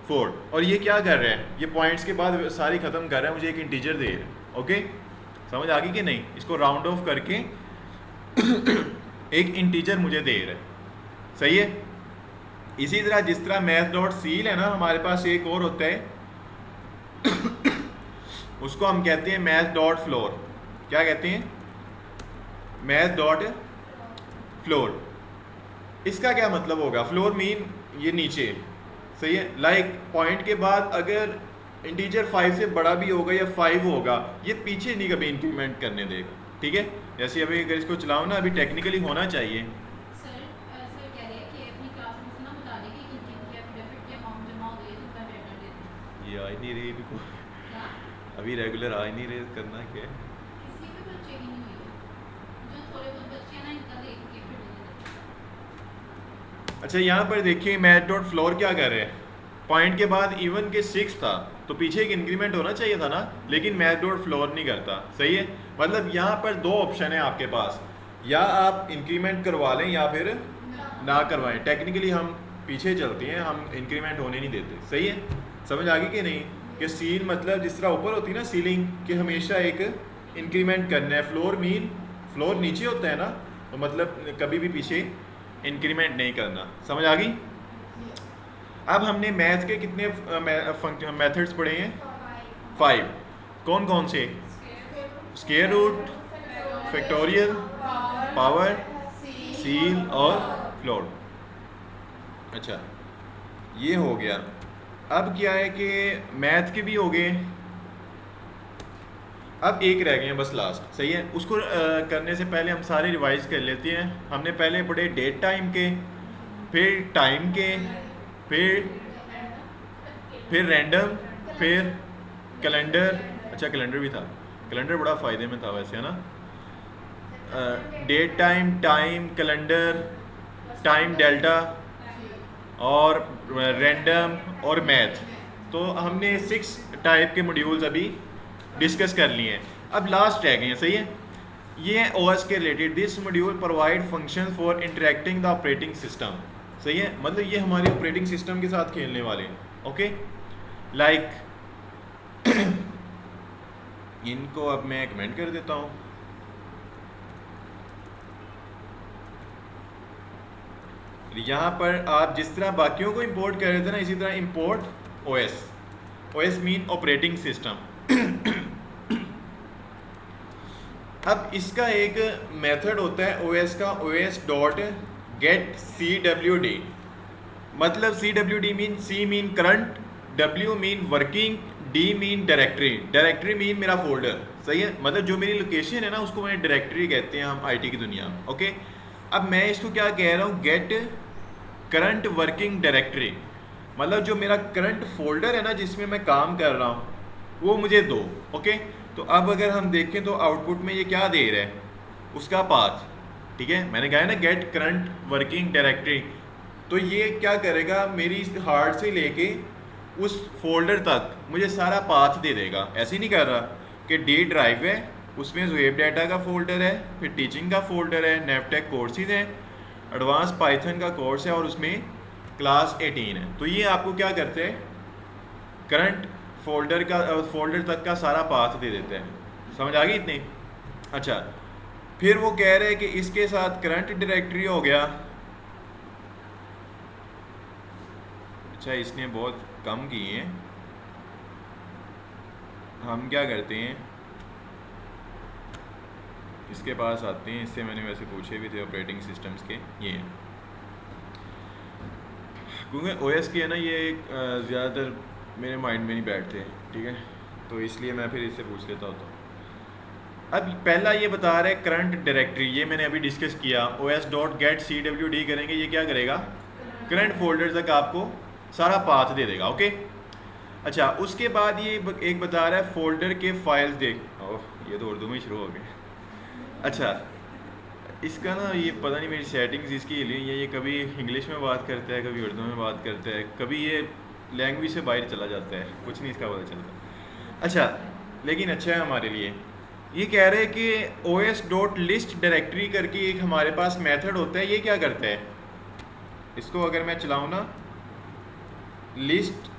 4, और ये क्या कर रहा है, ये पॉइंट्स के बाद सारी ख़त्म कर रहा है, मुझे एक इंटीजर दे रहा है। ओके, समझ आ गई कि नहीं। इसको राउंड ऑफ करके एक इंटीजर मुझे दे रहा है, सही है। इसी तरह जिस तरह मैथ डॉट सील है ना, हमारे पास एक और होता है उसको हम कहते हैं मैथ डॉट फ्लोर। क्या कहते हैं, मैथ डॉट फ्लोर। इसका क्या मतलब होगा, फ्लोर मीन ये नीचे, सही है। लाइक पॉइंट के बाद अगर इंटीजर 5 से बड़ा भी होगा या 5 होगा, ये पीछे नहीं कभी इंक्रीमेंट करने देगा, ठीक है। जैसे अभी अगर इसको चलाओ ना, अभी टेक्निकली होना चाहिए। ये आ ही नहीं रही अभी रेगुलर आ ही नहीं रहे, करना क्या है। अच्छा यहाँ पर देखिए मैथ डॉट फ्लोर क्या कर रहे हैं, पॉइंट के बाद इवन के 6 था तो पीछे एक इंक्रीमेंट होना चाहिए था ना, लेकिन मैथ डॉट फ्लोर नहीं करता, सही है। मतलब यहाँ पर 2 ऑप्शन है आपके पास, या आप इंक्रीमेंट करवा लें या फिर ना करवाएं। टेक्निकली हम पीछे चलते हैं, हम इंक्रीमेंट होने नहीं देते, सही है। समझ आ गई कि नहीं, कि सील मतलब जिस तरह ऊपर होती है ना सीलिंग, कि हमेशा एक इंक्रीमेंट करना है। फ्लोर मीन फ्लोर नीचे होता है ना, तो मतलब कभी भी पीछे इंक्रीमेंट नहीं करना। समझ आ गई। अब हमने मैथ के कितने मेथड्स पढ़े हैं, 5। कौन कौन से, square root, factorial, power, ceil और फ्लोर। अच्छा ये हो गया। अब क्या है कि मैथ के भी हो गए, अब एक रह गए हैं बस लास्ट, सही है। उसको करने से पहले हम सारे रिवाइज कर लेते हैं। हमने पहले पढ़े डेट टाइम के, फिर टाइम के, फिर रैंडम, फिर कैलेंडर। अच्छा कैलेंडर भी था, कैलेंडर बड़ा फ़ायदे में था वैसे, है ना। Date time, time calendar, time delta और रैंडम और मैथ। तो हमने 6 टाइप के मॉड्यूल्स अभी डिस्कस कर लिए हैं। अब लास्ट रह गए हैं, सही है। ये है ओएस के related. This module provide function for interacting the operating system, सही है। मतलब ये हमारे ऑपरेटिंग सिस्टम के साथ खेलने वाले हैं, ओके। लाइक इनको अब मैं कमेंट कर देता हूँ। यहाँ पर आप जिस तरह बाकियों को इंपोर्ट कर रहे थे ना, इसी तरह import OS. OS mean operating system. अब इसका एक मेथड होता है ओएस का, ओएस डॉट गेट CWD। मतलब CWD mean C mean current, W mean working, D mean directory. Directory mean मेरा फोल्डर, सही है। मतलब जो मेरी लोकेशन है ना उसको मैंने डायरेक्टरी कहते हैं हम IT की दुनिया में, ओके। अब मैं इसको क्या कह रहा हूँ, गेट करंट वर्किंग डायरेक्टरी। मतलब जो मेरा करंट फोल्डर है ना जिसमें मैं काम कर रहा हूँ वो मुझे दो, ओके। तो अब अगर हम देखें तो आउटपुट में ये क्या दे रहा है, उसका पाथ, ठीक है। मैंने कहा है ना गेट करंट वर्किंग डायरेक्टरी। तो ये क्या करेगा, मेरी हार्ड से लेके उस फोल्डर तक मुझे सारा पाथ दे देगा। ऐसे ही नहीं कर रहा कि डी ड्राइव है, उसमें वेब डाटा का फोल्डर है, फिर टीचिंग का फोल्डर है, नेवटेक कोर्सेज हैं, एडवांस पाइथन का कोर्स है और उसमें क्लास 18 है। तो ये आपको क्या करते हैं, करंट फोल्डर तक का सारा पाथ दे देते हैं। समझ आ गई इतनी? अच्छा, फिर वो कह रहे हैं कि इसके साथ करंट डायरेक्टरी हो गया। अच्छा, इसने बहुत कम किए हैं। हम क्या करते हैं, इसके पास आते हैं, इससे मैंने वैसे पूछे भी थे ऑपरेटिंग सिस्टम्स के, ये हैं क्योंकि ओएस के है ना, ये ज़्यादातर मेरे माइंड में नहीं बैठते, ठीक है, तो इसलिए मैं फिर इससे पूछ लेता होता हूँ। अब पहला ये बता रहे करंट डायरेक्टरी, ये मैंने अभी डिस्कस किया, os.get_cwd करेंगे, ये क्या करेगा, करंट फोल्डर तक आपको सारा पाथ दे देगा। ओके, अच्छा, उसके बाद ये एक बता रहा है फोल्डर के फाइल्स देख, ओह ये तो उर्दू में शुरू हो गए। अच्छा, इसका ना ये पता नहीं मेरी सेटिंग्स इसकी हिली है, ये कभी इंग्लिश में बात करता है, कभी उर्दू में बात करता है, कभी ये लैंग्वेज से बाहर चला जाता है, कुछ नहीं इसका पता चलता। अच्छा, लेकिन अच्छा है हमारे लिए। ये कह रहे हैं कि os.list डायरेक्टरी करके एक हमारे पास मेथड होता है, ये क्या करता है, इसको अगर मैं चलाऊँ ना, लिस्ट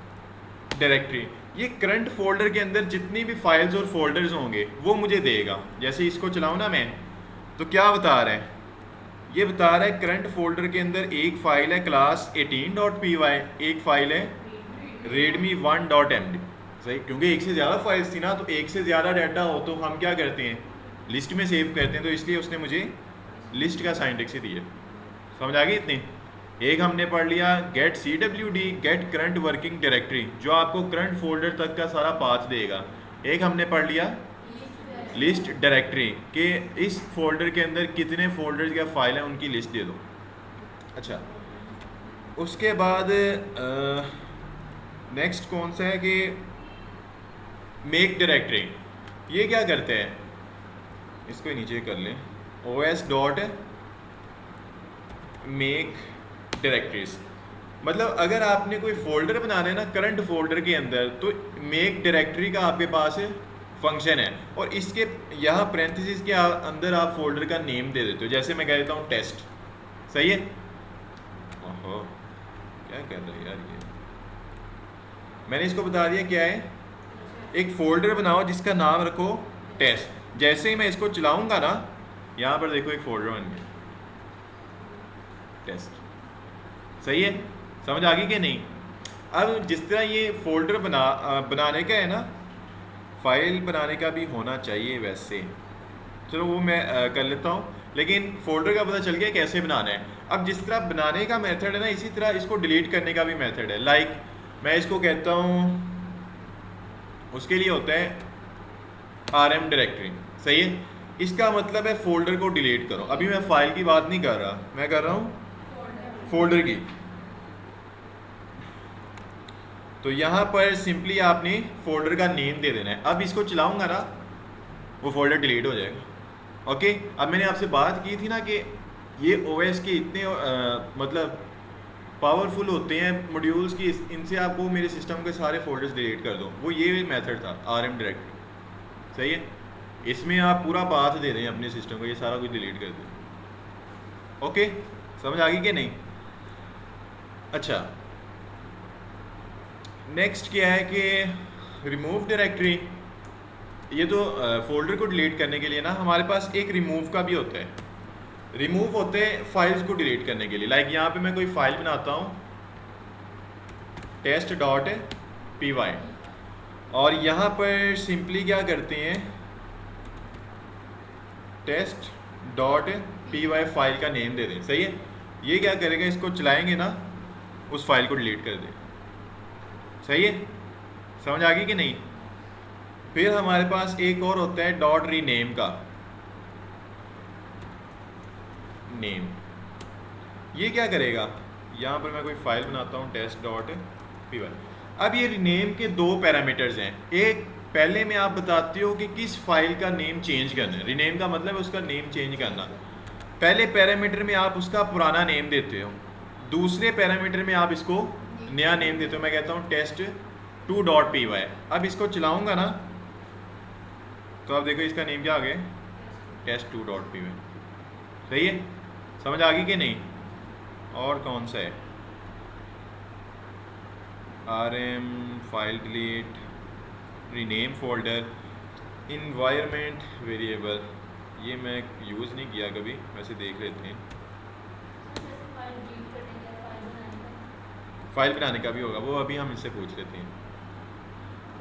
डायरेक्टरी, ये करंट फोल्डर के अंदर जितनी भी फाइल्स और फोल्डर्स होंगे वो मुझे देगा। जैसे इसको चलाऊँ ना मैं, तो क्या बता रहा है, ये बता रहा है करंट फोल्डर के अंदर एक फाइल है क्लास 18.py, एक फाइल है readme1.md। सही, क्योंकि एक से ज़्यादा फाइल्स थी ना, तो एक से ज़्यादा डाटा हो तो हम क्या करते हैं, लिस्ट में सेव करते हैं, तो इसलिए उसने मुझे लिस्ट का सिंटैक्स ही दिया। समझ आ गई इतनी? एक हमने पढ़ लिया get CWD, get current working directory, जो आपको करंट फोल्डर तक का सारा पाथ देगा। एक हमने पढ़ लिया लिस्ट डायरेक्टरी के इस फोल्डर के अंदर कितने फोल्डर्स या फाइल हैं उनकी लिस्ट दे दो। अच्छा, उसके बाद नेक्स्ट कौन सा है कि मेक डायरेक्टरी, ये क्या करते हैं, इसको ही नीचे कर लें, os.make डायरेक्टरीज, मतलब अगर आपने कोई फोल्डर बनाना है ना करंट फोल्डर के अंदर, तो मेक डायरेक्टरी का आपके पास फंक्शन है, और इसके यहाँ पैरेंथेसिस के अंदर आप फोल्डर का नेम दे देते हो। जैसे मैं कह देता हूँ टेस्ट, सही है, ओहो क्या कर रहा है यार ये, मैंने इसको बता दिया क्या है, एक फोल्डर बनाओ जिसका नाम रखो टेस्ट। जैसे ही मैं इसको चलाऊंगा ना, यहाँ पर देखो एक फोल्डर बन गया टेस्ट, सही है, समझ आ गई कि नहीं? अब जिस तरह ये फोल्डर बनाने का है ना, फाइल बनाने का भी होना चाहिए वैसे, चलो वो मैं कर लेता हूँ, लेकिन फोल्डर का पता चल गया कैसे बनाना है। अब जिस तरह बनाने का मेथड है ना, इसी तरह इसको डिलीट करने का भी मेथड है। लाइक मैं इसको कहता हूँ, उसके लिए होता है RM डायरेक्टरी, सही है, इसका मतलब है फोल्डर को डिलीट करो। अभी मैं फाइल की बात नहीं कर रहा, मैं कर रहा हूँ फोल्डर की। तो यहाँ पर सिंपली आपने फोल्डर का नेम दे देना है। अब इसको चलाऊंगा ना, वो फोल्डर डिलीट हो जाएगा। ओके, अब मैंने आपसे बात की थी ना कि ये OS के इतने मतलब पावरफुल होते हैं मॉड्यूल्स की, इनसे आपको मेरे सिस्टम के सारे फोल्डर्स डिलीट कर दो। वो ये मेथड था RM डायरेक्टरी, सही है, इसमें आप पूरा पाथ दे दें अपने सिस्टम को, ये सारा कुछ डिलीट कर दें। ओके, समझ आ गई कि नहीं? अच्छा, नेक्स्ट क्या है कि रिमूव डायरेक्टरी। ये तो फोल्डर को डिलीट करने के लिए ना हमारे पास एक रिमूव का भी होता है। रिमूव होते हैं फाइल्स को डिलीट करने के लिए। लाइक यहाँ पे मैं कोई फाइल बनाता हूँ test.py, और यहाँ पर सिंपली क्या करते हैं, test.py फाइल का नेम दे दें, सही है। ये क्या करेगा, इसको चलाएंगे ना, उस फाइल को डिलीट कर दे, सही है, समझ आ गई कि नहीं? फिर हमारे पास एक और होता है डॉट रीनेम का नेम। ये क्या करेगा, यहाँ पर मैं कोई फाइल बनाता हूँ test.py। अब ये रीनेम के दो पैरामीटर्स हैं। एक पहले में आप बताते हो कि किस फाइल का नेम चेंज करना है, रीनेम का मतलब है उसका नेम चेंज करना। पहले पैरामीटर में आप उसका पुराना नेम देते हो, दूसरे पैरामीटर में आप इसको नया नेम देते हो, मैं कहता हूँ test2.py। अब इसको चलाऊंगा ना तो आप देखो इसका नेम क्या आ गया, test2.py। सही है, समझ आ गई कि नहीं? और कौन सा है, rm file delete, rename folder, environment variable, ये मैं यूज़ नहीं किया कभी, वैसे देख लेते हैं। फाइल बनाने का भी होगा, वो अभी हम इससे पूछ लेते हैं।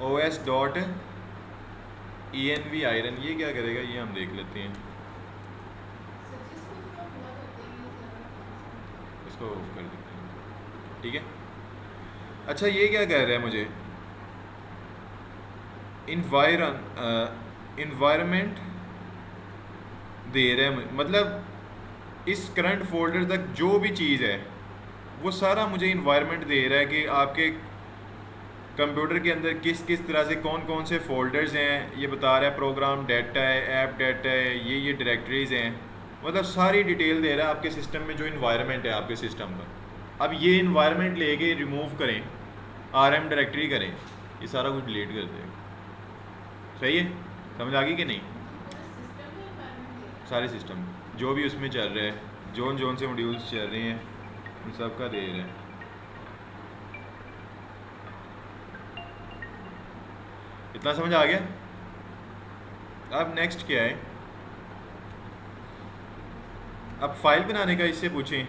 os.env iron, ये क्या करेगा ये हम देख लेते हैं। इसको ऑफ कर देते हैं, ठीक है। अच्छा ये क्या कह रहा है मुझे, इन्वायरमेंट दे रहा है, मतलब इस करंट फोल्डर तक जो भी चीज़ है वो सारा मुझे इन्वायरमेंट दे रहा है कि आपके कंप्यूटर के अंदर किस किस तरह से कौन कौन से फोल्डर्स हैं, ये बता रहा है। प्रोग्राम डाटा है, ऐप डाटा है, ये डायरेक्टरीज़ हैं, मतलब सारी डिटेल दे रहा है आपके सिस्टम में जो इन्वायरमेंट है आपके सिस्टम का। अब ये इन्वायरमेंट लेके रिमूव करें, RM डायरेक्टरी करें, ये सारा कुछ डिलीट कर देगा। सही है, समझ आ गई कि नहीं? सारे सिस्टम जो भी उसमें चल रहा है, जोन से मॉड्यूल्स चल रहे हैं, उन सब का दे रहा है। इतना समझ आ गया? अब नेक्स्ट क्या है, अब फाइल बनाने का इससे पूछें।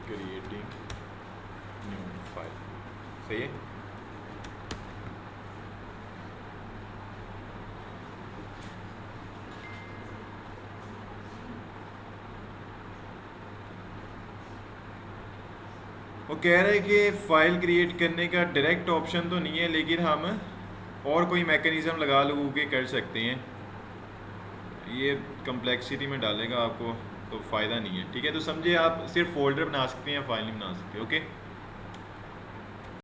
क्रिएटिंग न्यू फाइल, सही है। वो कह रहे हैं कि फ़ाइल क्रिएट करने का डायरेक्ट ऑप्शन तो नहीं है, लेकिन हम और कोई मैकेनिज़्म लगा लगू के कर सकते हैं। ये कम्प्लेक्सिटी में डालेगा आपको, तो फ़ायदा नहीं है, ठीक है। तो समझे आप सिर्फ फोल्डर बना सकते हैं, फाइल नहीं बना सकते। ओके।